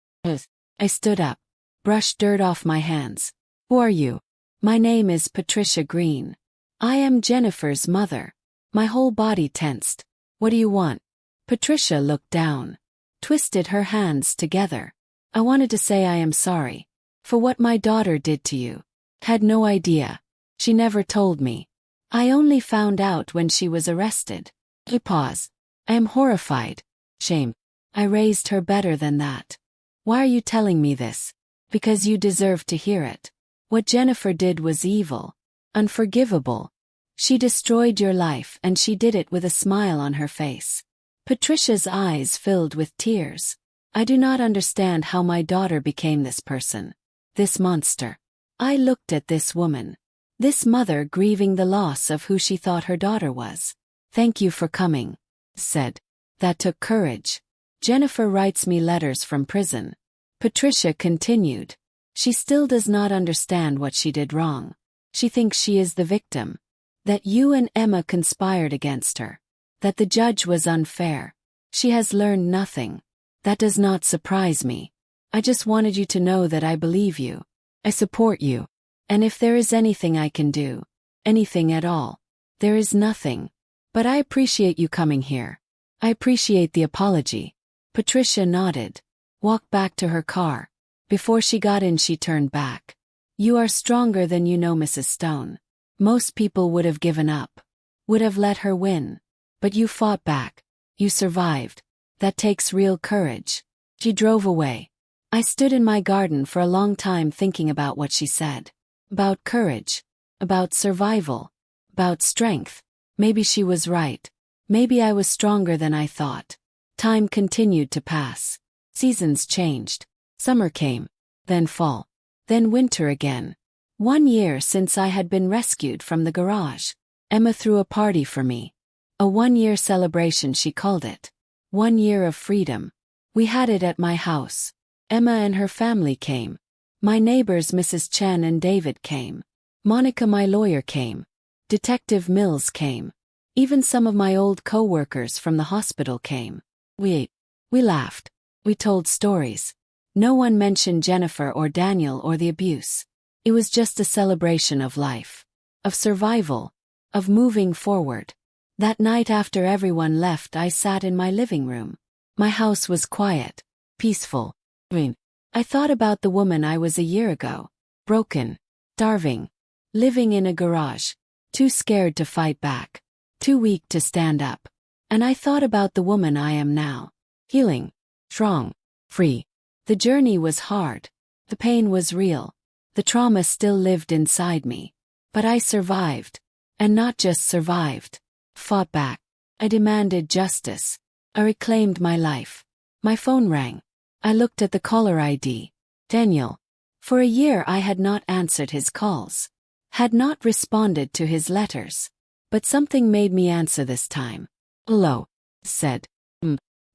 I stood up, brushed dirt off my hands. Who are you? My name is Patricia Green. I am Jennifer's mother. My whole body tensed. What do you want? Patricia looked down, twisted her hands together. I wanted to say I am sorry for what my daughter did to you. Had no idea. She never told me. I only found out when she was arrested. He paused. I am horrified. Shame. I raised her better than that. Why are you telling me this? Because you deserve to hear it. What Jennifer did was evil. Unforgivable. She destroyed your life and she did it with a smile on her face. Patricia's eyes filled with tears. I do not understand how my daughter became this person. This monster. I looked at this woman. This mother grieving the loss of who she thought her daughter was. Thank you for coming, said. That took courage. Jennifer writes me letters from prison. Patricia continued. She still does not understand what she did wrong. She thinks she is the victim. That you and Emma conspired against her. That the judge was unfair. She has learned nothing. That does not surprise me. I just wanted you to know that I believe you. I support you. And if there is anything I can do, anything at all, there is nothing. But I appreciate you coming here. I appreciate the apology. Patricia nodded, walked back to her car. Before she got in, she turned back. You are stronger than you know, Mrs. Stone. Most people would have given up, would have let her win. But you fought back. You survived. That takes real courage. She drove away. I stood in my garden for a long time thinking about what she said. About courage. About survival. About strength. Maybe she was right. Maybe I was stronger than I thought. Time continued to pass. Seasons changed. Summer came. Then fall. Then winter again. 1 year since I had been rescued from the garage. Emma threw a party for me. A 1-year celebration, she called it. 1 year of freedom. We had it at my house. Emma and her family came. My neighbors Mrs. Chen and David came. Monica, my lawyer, came. Detective Mills came. Even some of my old co-workers from the hospital came. We ate. We laughed. We told stories. No one mentioned Jennifer or Daniel or the abuse. It was just a celebration of life. Of survival. Of moving forward. That night after everyone left, I sat in my living room. My house was quiet. Peaceful. I thought about the woman I was a year ago. Broken. Starving. Living in a garage. Too scared to fight back. Too weak to stand up. And I thought about the woman I am now. Healing. Strong. Free. The journey was hard. The pain was real. The trauma still lived inside me. But I survived. And not just survived. Fought back. I demanded justice. I reclaimed my life. My phone rang. I looked at the caller ID. Daniel. For a year I had not answered his calls. Had not responded to his letters. But something made me answer this time. Hello, said.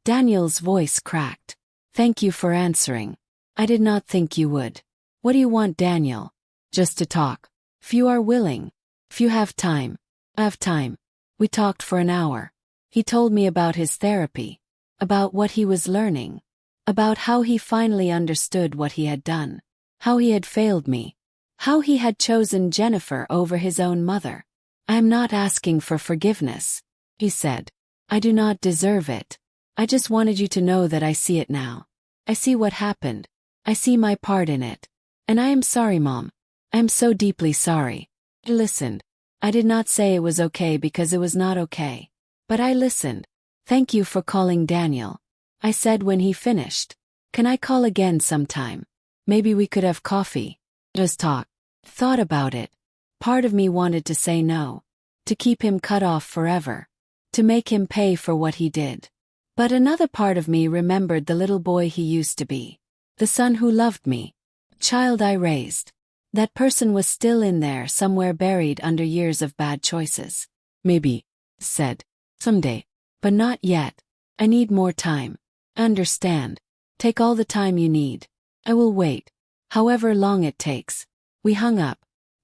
Daniel's voice cracked. Thank you for answering. I did not think you would. What do you want, Daniel? Just to talk. If you are willing. If you have time. I have time. We talked for an hour. He told me about his therapy. About what he was learning. About how he finally understood what he had done. How he had failed me. How he had chosen Jennifer over his own mother. I am not asking for forgiveness, he said. I do not deserve it. I just wanted you to know that I see it now. I see what happened. I see my part in it. And I am sorry, Mom. I am so deeply sorry. I listened. I did not say it was okay because it was not okay. But I listened. Thank you for calling, Daniel. I said when he finished. Can I call again sometime? Maybe we could have coffee. Just talk. Thought about it. Part of me wanted to say no. To keep him cut off forever. To make him pay for what he did. But another part of me remembered the little boy he used to be. The son who loved me. Child I raised. That person was still in there somewhere, buried under years of bad choices. Maybe, said. Someday. But not yet. I need more time. Understand. Take all the time you need. I will wait. However long it takes. We hung up.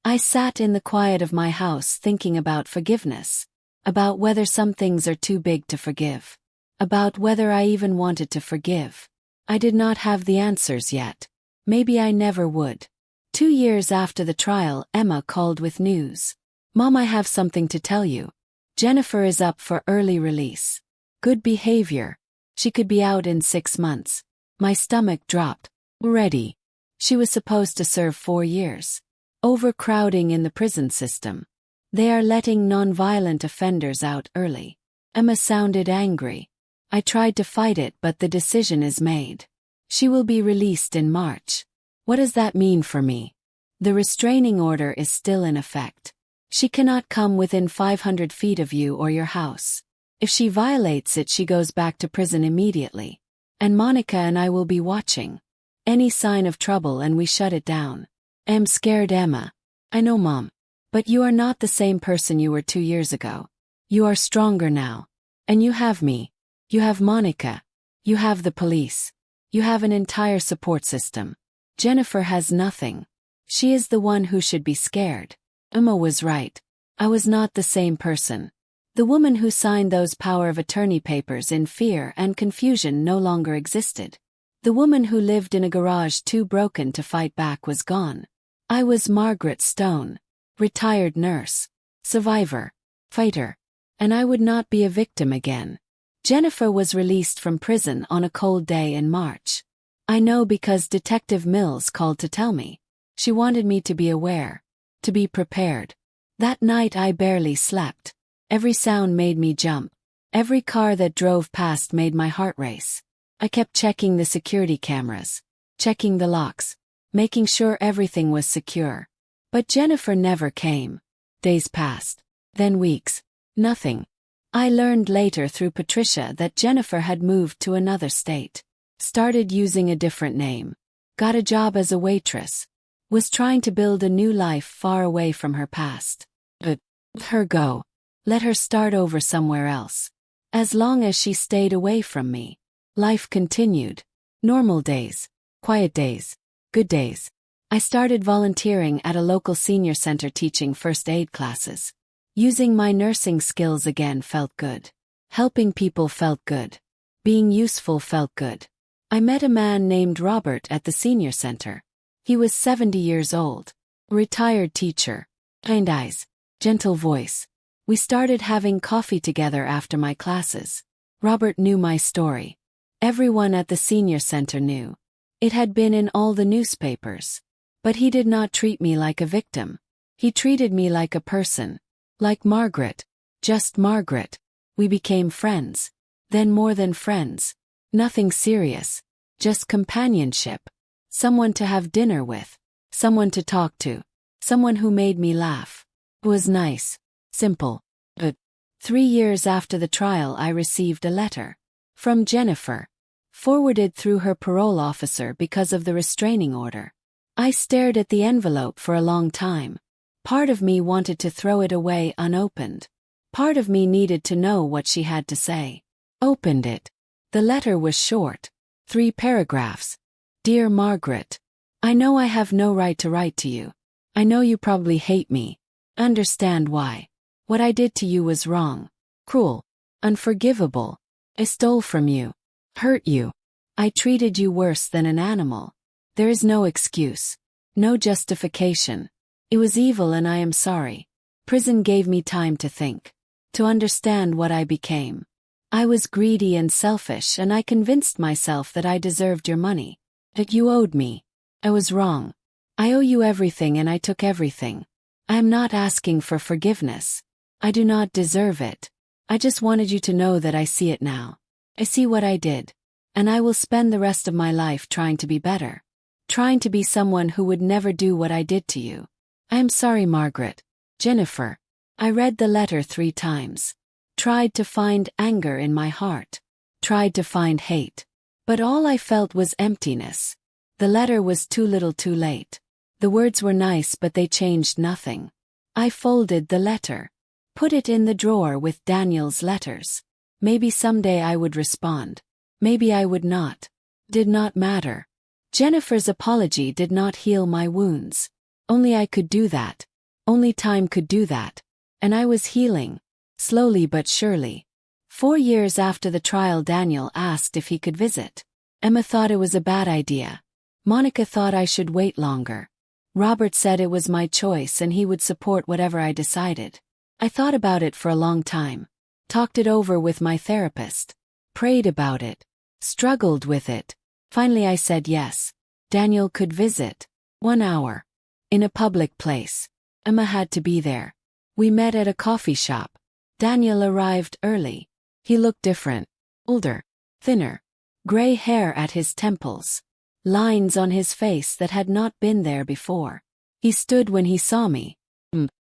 I sat in the quiet of my house thinking about forgiveness. About whether some things are too big to forgive. About whether I even wanted to forgive. I did not have the answers yet. Maybe I never would. 2 years after the trial, Emma called with news. Mom, I have something to tell you. Jennifer is up for early release. Good behavior. She could be out in 6 months. My stomach dropped. Ready. She was supposed to serve 4 years. Overcrowding in the prison system. They are letting non-violent offenders out early. Emma sounded angry. I tried to fight it, but the decision is made. She will be released in March. What does that mean for me? The restraining order is still in effect. She cannot come within 500 feet of you or your house. If she violates it, she goes back to prison immediately. And Monica and I will be watching. Any sign of trouble and we shut it down. I'm scared, Emma. I know, Mom. But you are not the same person you were 2 years ago. You are stronger now. And you have me. You have Monica. You have the police. You have an entire support system. Jennifer has nothing. She is the one who should be scared. Emma was right. I was not the same person. The woman who signed those power of attorney papers in fear and confusion no longer existed. The woman who lived in a garage too broken to fight back was gone. I was Margaret Stone, retired nurse, survivor, fighter, and I would not be a victim again. Jennifer was released from prison on a cold day in March. I know because Detective Mills called to tell me. She wanted me to be aware, to be prepared. That night I barely slept. Every sound made me jump. Every car that drove past made my heart race. I kept checking the security cameras, checking the locks, making sure everything was secure. But Jennifer never came. Days passed, then weeks, nothing. I learned later through Patricia that Jennifer had moved to another state, started using a different name, got a job as a waitress, was trying to build a new life far away from her past. But let her go. Let her start over somewhere else. As long as she stayed away from me, life continued. Normal days, quiet days, good days. I started volunteering at a local senior center teaching first aid classes. Using my nursing skills again felt good. Helping people felt good. Being useful felt good. I met a man named Robert at the senior center. He was 70 years old. Retired teacher. Kind eyes. Gentle voice. We started having coffee together after my classes. Robert knew my story. Everyone at the senior center knew. It had been in all the newspapers. But he did not treat me like a victim. He treated me like a person. Like Margaret. Just Margaret. We became friends. Then more than friends. Nothing serious. Just companionship. Someone to have dinner with. Someone to talk to. Someone who made me laugh. It was nice. Simple. But 3 years after the trial I received a letter. From Jennifer. Forwarded through her parole officer because of the restraining order. I stared at the envelope for a long time. Part of me wanted to throw it away unopened. Part of me needed to know what she had to say. Opened it. The letter was short. 3 paragraphs. Dear Margaret. I know I have no right to write to you. I know you probably hate me. Understand why. What I did to you was wrong. Cruel. Unforgivable. I stole from you. Hurt you. I treated you worse than an animal. There is no excuse. No justification. It was evil and I am sorry. Prison gave me time to think. To understand what I became. I was greedy and selfish and I convinced myself that I deserved your money. That you owed me. I was wrong. I owe you everything and I took everything. I am not asking for forgiveness. I do not deserve it. I just wanted you to know that I see it now. I see what I did. And I will spend the rest of my life trying to be better. Trying to be someone who would never do what I did to you. I am sorry, Margaret. Jennifer. I read the letter 3 times. Tried to find anger in my heart. Tried to find hate. But all I felt was emptiness. The letter was too little too late. The words were nice but they changed nothing. I folded the letter. Put it in the drawer with Daniel's letters. Maybe someday I would respond. Maybe I would not. Did not matter. Jennifer's apology did not heal my wounds. Only I could do that. Only time could do that. And I was healing. Slowly but surely. 4 years after the trial, Daniel asked if he could visit. Emma thought it was a bad idea. Monica thought I should wait longer. Robert said it was my choice and he would support whatever I decided. I thought about it for a long time. Talked it over with my therapist. Prayed about it. Struggled with it. Finally I said yes. Daniel could visit. 1 hour. In a public place. Emma had to be there. We met at a coffee shop. Daniel arrived early. He looked different. Older. Thinner. Gray hair at his temples. Lines on his face that had not been there before. He stood when he saw me.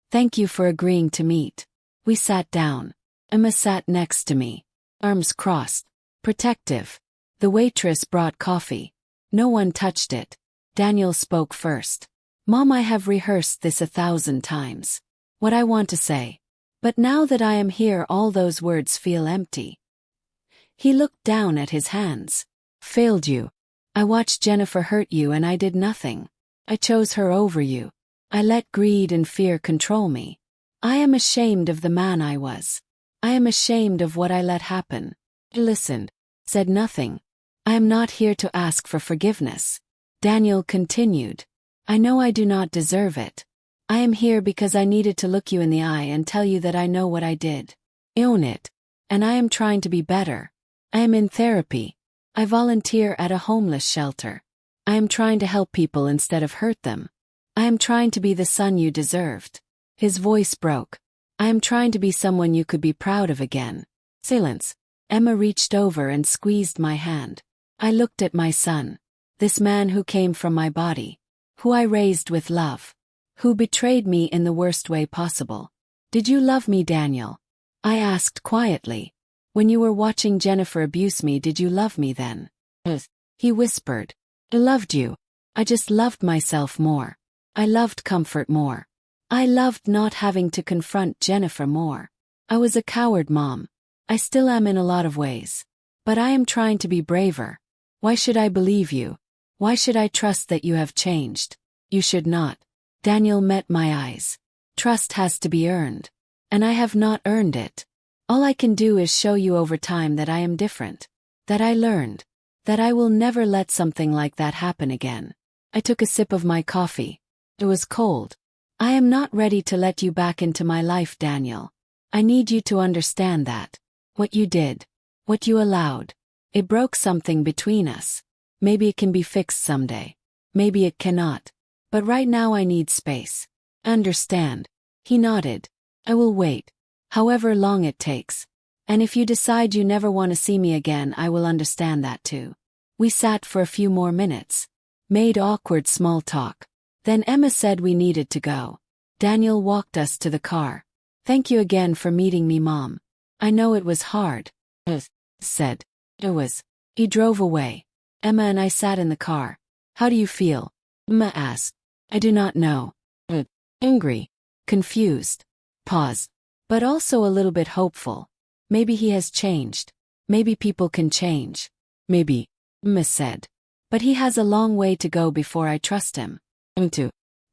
Thank you for agreeing to meet. We sat down. Emma sat next to me. Arms crossed. Protective. The waitress brought coffee. No one touched it. Daniel spoke first. Mom, I have rehearsed this 1,000 times. What I want to say. But now that I am here, all those words feel empty. He looked down at his hands. Failed you. I watched Jennifer hurt you and I did nothing. I chose her over you. I let greed and fear control me. I am ashamed of the man I was. I am ashamed of what I let happen. I listened. Said nothing. I am not here to ask for forgiveness. Daniel continued. I know I do not deserve it. I am here because I needed to look you in the eye and tell you that I know what I did. Own it. And I am trying to be better. I am in therapy. I volunteer at a homeless shelter. I am trying to help people instead of hurt them. I am trying to be the son you deserved. His voice broke. I am trying to be someone you could be proud of again. Silence. Emma reached over and squeezed my hand. I looked at my son. This man who came from my body. Who I raised with love. Who betrayed me in the worst way possible. Did you love me, Daniel? I asked quietly. When you were watching Jennifer abuse me, did you love me then? He whispered. I loved you. I just loved myself more. I loved comfort more. I loved not having to confront Jennifer more. I was a coward, Mom. I still am in a lot of ways. But I am trying to be braver. Why should I believe you? Why should I trust that you have changed? You should not. Daniel met my eyes. Trust has to be earned. And I have not earned it. All I can do is show you over time that I am different. That I learned. That I will never let something like that happen again. I took a sip of my coffee. It was cold. I am not ready to let you back into my life, Daniel. I need you to understand that. What you did. What you allowed. It broke something between us. Maybe it can be fixed someday. Maybe it cannot. But right now I need space. Understand. He nodded. I will wait. However long it takes. And if you decide you never want to see me again, I will understand that too. We sat for a few more minutes. Made awkward small talk. Then Emma said we needed to go. Daniel walked us to the car. Thank you again for meeting me, Mom. I know it was hard. Said. It was. He drove away. Emma and I sat in the car. How do you feel? Emma asked. I do not know. Angry. Confused. Pause. But also a little bit hopeful. Maybe he has changed. Maybe people can change. Maybe. Emma said. But he has a long way to go before I trust him.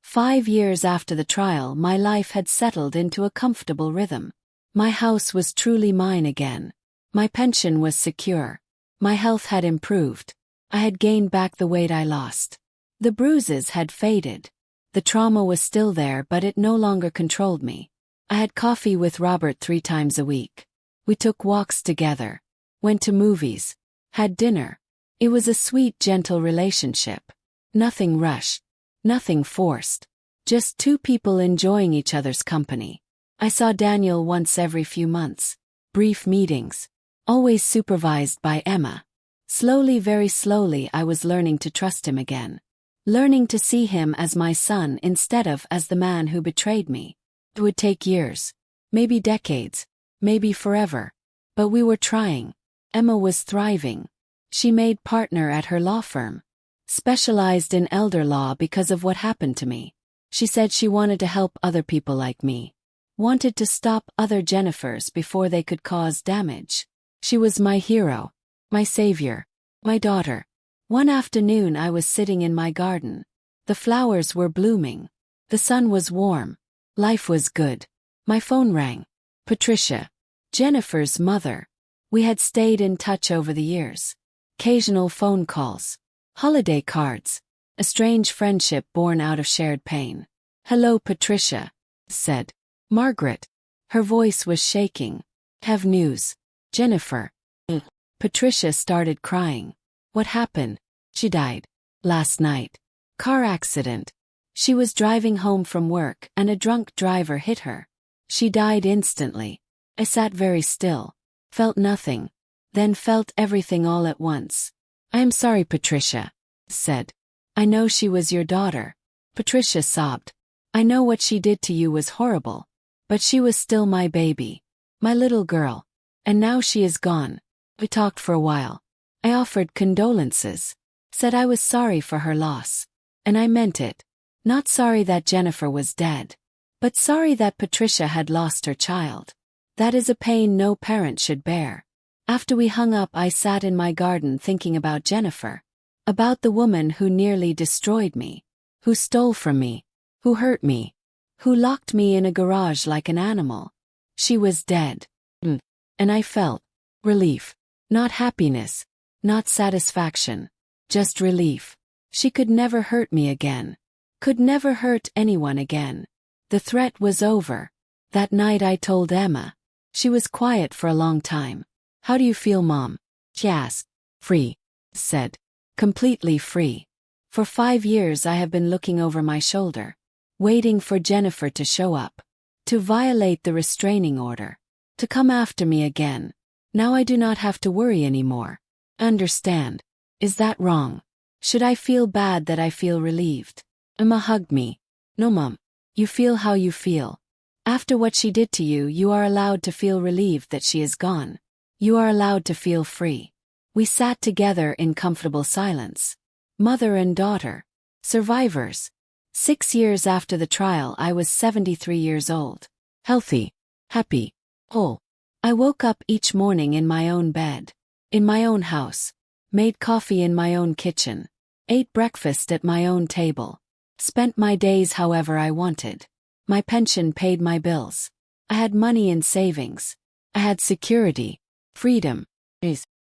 5 years after the trial, my life had settled into a comfortable rhythm. My house was truly mine again. My pension was secure. My health had improved. I had gained back the weight I lost. The bruises had faded. The trauma was still there, but it no longer controlled me. I had coffee with Robert 3 times a week. We took walks together. Went to movies. Had dinner. It was a sweet, gentle relationship. Nothing rushed. Nothing forced. Just 2 people enjoying each other's company. I saw Daniel once every few months. Brief meetings. Always supervised by Emma. Slowly, very slowly, I was learning to trust him again. Learning to see him as my son instead of as the man who betrayed me. It would take years. Maybe decades. Maybe forever. But we were trying. Emma was thriving. She made partner at her law firm. Specialized in elder law because of what happened to me. She said she wanted to help other people like me. Wanted to stop other Jennifers before they could cause damage. She was my hero. My savior. My daughter. One afternoon I was sitting in my garden. The flowers were blooming. The sun was warm. Life was good. My phone rang. Patricia. Jennifer's mother. We had stayed in touch over the years. occasional phone calls, holiday cards, a strange friendship born out of shared pain. "Hello, Patricia," said Margaret. Her voice was shaking. "Have news. Jennifer." Patricia started crying. "What happened?" "She died. Last night. Car accident. She was driving home from work and a drunk driver hit her. She died instantly." I sat very still, felt nothing, then felt everything all at once. "I am sorry, Patricia," said. "I know she was your daughter." Patricia sobbed. "I know what she did to you was horrible. But she was still my baby. My little girl. And now she is gone." We talked for a while. I offered condolences. Said I was sorry for her loss. And I meant it. Not sorry that Jennifer was dead. But sorry that Patricia had lost her child. That is a pain no parent should bear. After we hung up, I sat in my garden thinking about Jennifer. About the woman who nearly destroyed me. Who stole from me. Who hurt me. Who locked me in a garage like an animal. She was dead. And I felt relief. Not happiness. Not satisfaction. Just relief. She could never hurt me again. Could never hurt anyone again. The threat was over. That night I told Emma. She was quiet for a long time. "How do you feel, Mom?" she asked. "Free," said. "Completely free. For 5 years I have been looking over my shoulder, waiting for Jennifer to show up, to violate the restraining order, to come after me again. Now I do not have to worry anymore. Understand? Is that wrong? Should I feel bad that I feel relieved?" Emma hugged me. "No, Mom. You feel how you feel. After what she did to you, you are allowed to feel relieved that she is gone. You are allowed to feel free." We sat together in comfortable silence. Mother and daughter. Survivors. 6 years after the trial, I was 73 years old. Healthy. Happy. Whole. I woke up each morning in my own bed. In my own house. Made coffee in my own kitchen. Ate breakfast at my own table. Spent my days however I wanted. My pension paid my bills. I had money in savings. I had security. Freedom.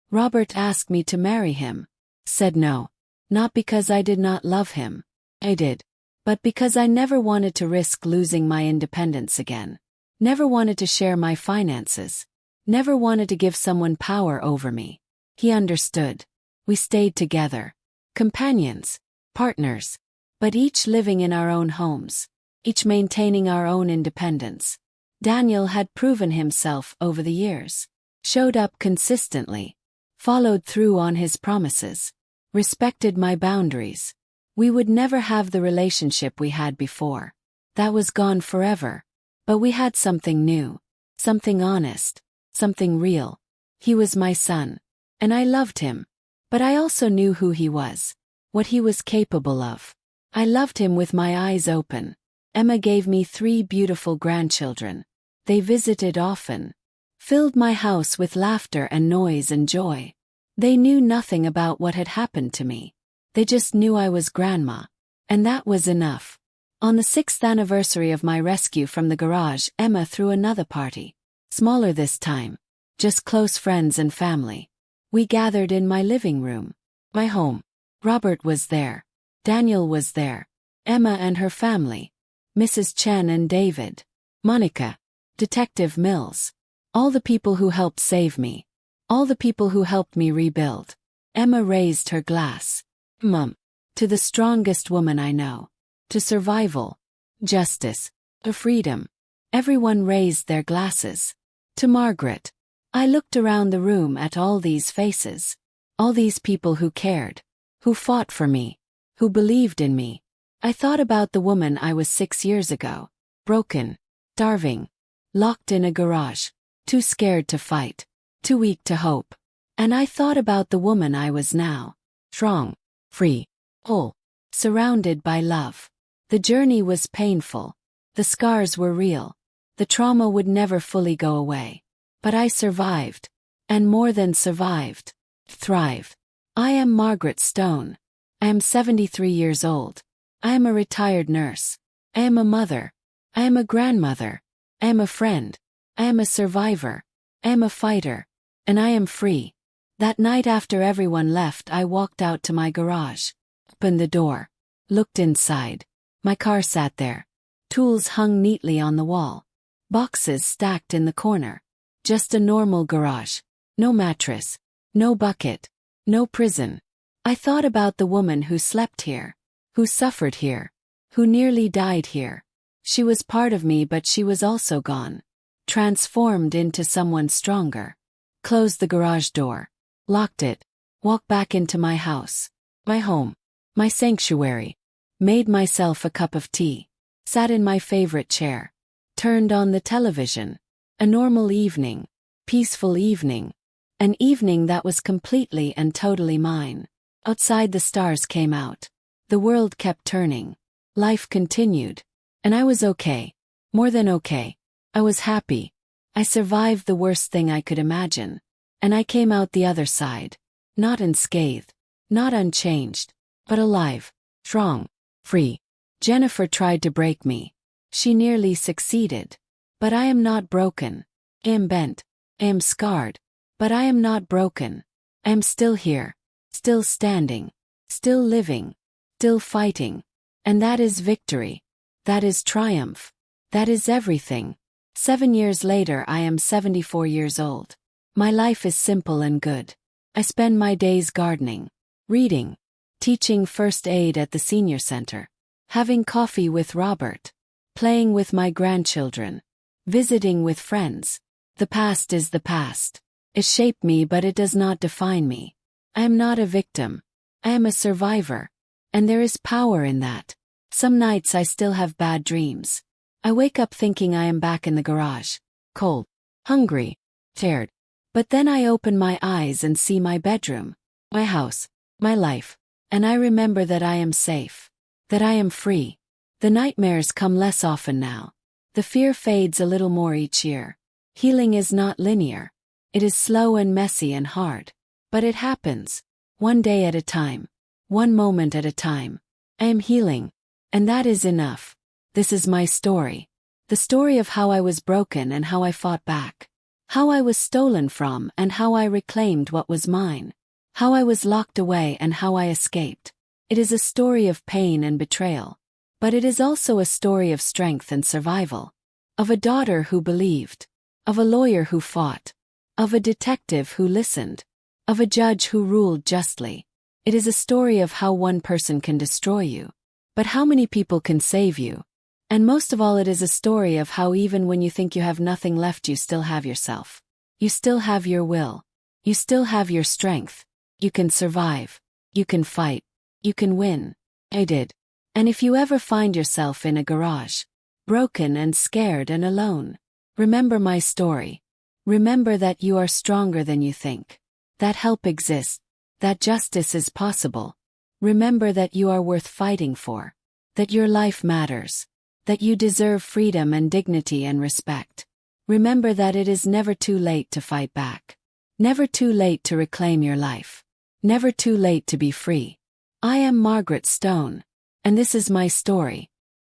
Robert asked me to marry him. Said no. Not because I did not love him. I did. But because I never wanted to risk losing my independence again. Never wanted to share my finances. Never wanted to give someone power over me. He understood. We stayed together. Companions. Partners. But each living in our own homes. Each maintaining our own independence. Daniel had proven himself over the years. Showed up consistently. Followed through on his promises. Respected my boundaries. We would never have the relationship we had before. That was gone forever. But we had something new. Something honest. Something real. He was my son. And I loved him. But I also knew who he was. What he was capable of. I loved him with my eyes open. Emma gave me 3 beautiful grandchildren. They visited often. Filled my house with laughter and noise and joy. They knew nothing about what had happened to me. They just knew I was grandma. And that was enough. On the 6th anniversary of my rescue from the garage, Emma threw another party. Smaller this time. Just close friends and family. We gathered in my living room. My home. Robert was there. Daniel was there. Emma and her family. Mrs. Chen and David. Monica. Detective Mills. All the people who helped save me. All the people who helped me rebuild. Emma raised her glass. Mom. To the strongest woman I know. To survival. Justice. To freedom. Everyone raised their glasses. To Margaret. I looked around the room at all these faces. All these people who cared. Who fought for me. Who believed in me. I thought about the woman I was 6 years ago. Broken. Starving. Locked in a garage. Too scared to fight. Too weak to hope. And I thought about the woman I was now. Strong. Free. Whole. Surrounded by love. The journey was painful. The scars were real. The trauma would never fully go away. But I survived. And more than survived. Thrive. I am Margaret Stone. I am 73 years old. I am a retired nurse. I am a mother. I am a grandmother. I am a friend. I am a survivor. I am a fighter. And I am free. That night after everyone left, I walked out to my garage. Opened the door. Looked inside. My car sat there. Tools hung neatly on the wall. Boxes stacked in the corner. Just a normal garage. No mattress. No bucket. No prison. I thought about the woman who slept here. Who suffered here. Who nearly died here. She was part of me, but she was also gone. Transformed into someone stronger. Closed the garage door. Locked it. Walked back into my house. My home. My sanctuary. Made myself a cup of tea. Sat in my favorite chair. Turned on the television. A normal evening. Peaceful evening. An evening that was completely and totally mine. Outside the stars came out. The world kept turning. Life continued. And I was okay. More than okay. I was happy. I survived the worst thing I could imagine. And I came out the other side. Not unscathed. Not unchanged. But alive. Strong. Free. Jennifer tried to break me. She nearly succeeded. But I am not broken. I am bent. I am scarred. But I am not broken. I am still here. Still standing. Still living. Still fighting. And that is victory. That is triumph. That is everything. 7 years later, I am 74 years old. My life is simple and good. I spend my days gardening, reading, teaching first aid at the senior center, having coffee with Robert, playing with my grandchildren, visiting with friends. The past is the past. It shaped me, but it does not define me. I am not a victim. I am a survivor. And there is power in that. Some nights I still have bad dreams. I wake up thinking I am back in the garage. Cold. Hungry. Tired. But then I open my eyes and see my bedroom. My house. My life. And I remember that I am safe. That I am free. The nightmares come less often now. The fear fades a little more each year. Healing is not linear. It is slow and messy and hard. But it happens. One day at a time. One moment at a time. I am healing. And that is enough. This is my story. The story of how I was broken and how I fought back. How I was stolen from and how I reclaimed what was mine. How I was locked away and how I escaped. It is a story of pain and betrayal. But it is also a story of strength and survival. Of a daughter who believed. Of a lawyer who fought. Of a detective who listened. Of a judge who ruled justly. It is a story of how one person can destroy you. But how many people can save you? And most of all, it is a story of how even when you think you have nothing left, you still have yourself. You still have your will. You still have your strength. You can survive. You can fight. You can win. I did. And if you ever find yourself in a garage, broken and scared and alone, remember my story. Remember that you are stronger than you think. That help exists. That justice is possible. Remember that you are worth fighting for. That your life matters. That you deserve freedom and dignity and respect. Remember that it is never too late to fight back. Never too late to reclaim your life. Never too late to be free. I am Margaret Stone. And this is my story.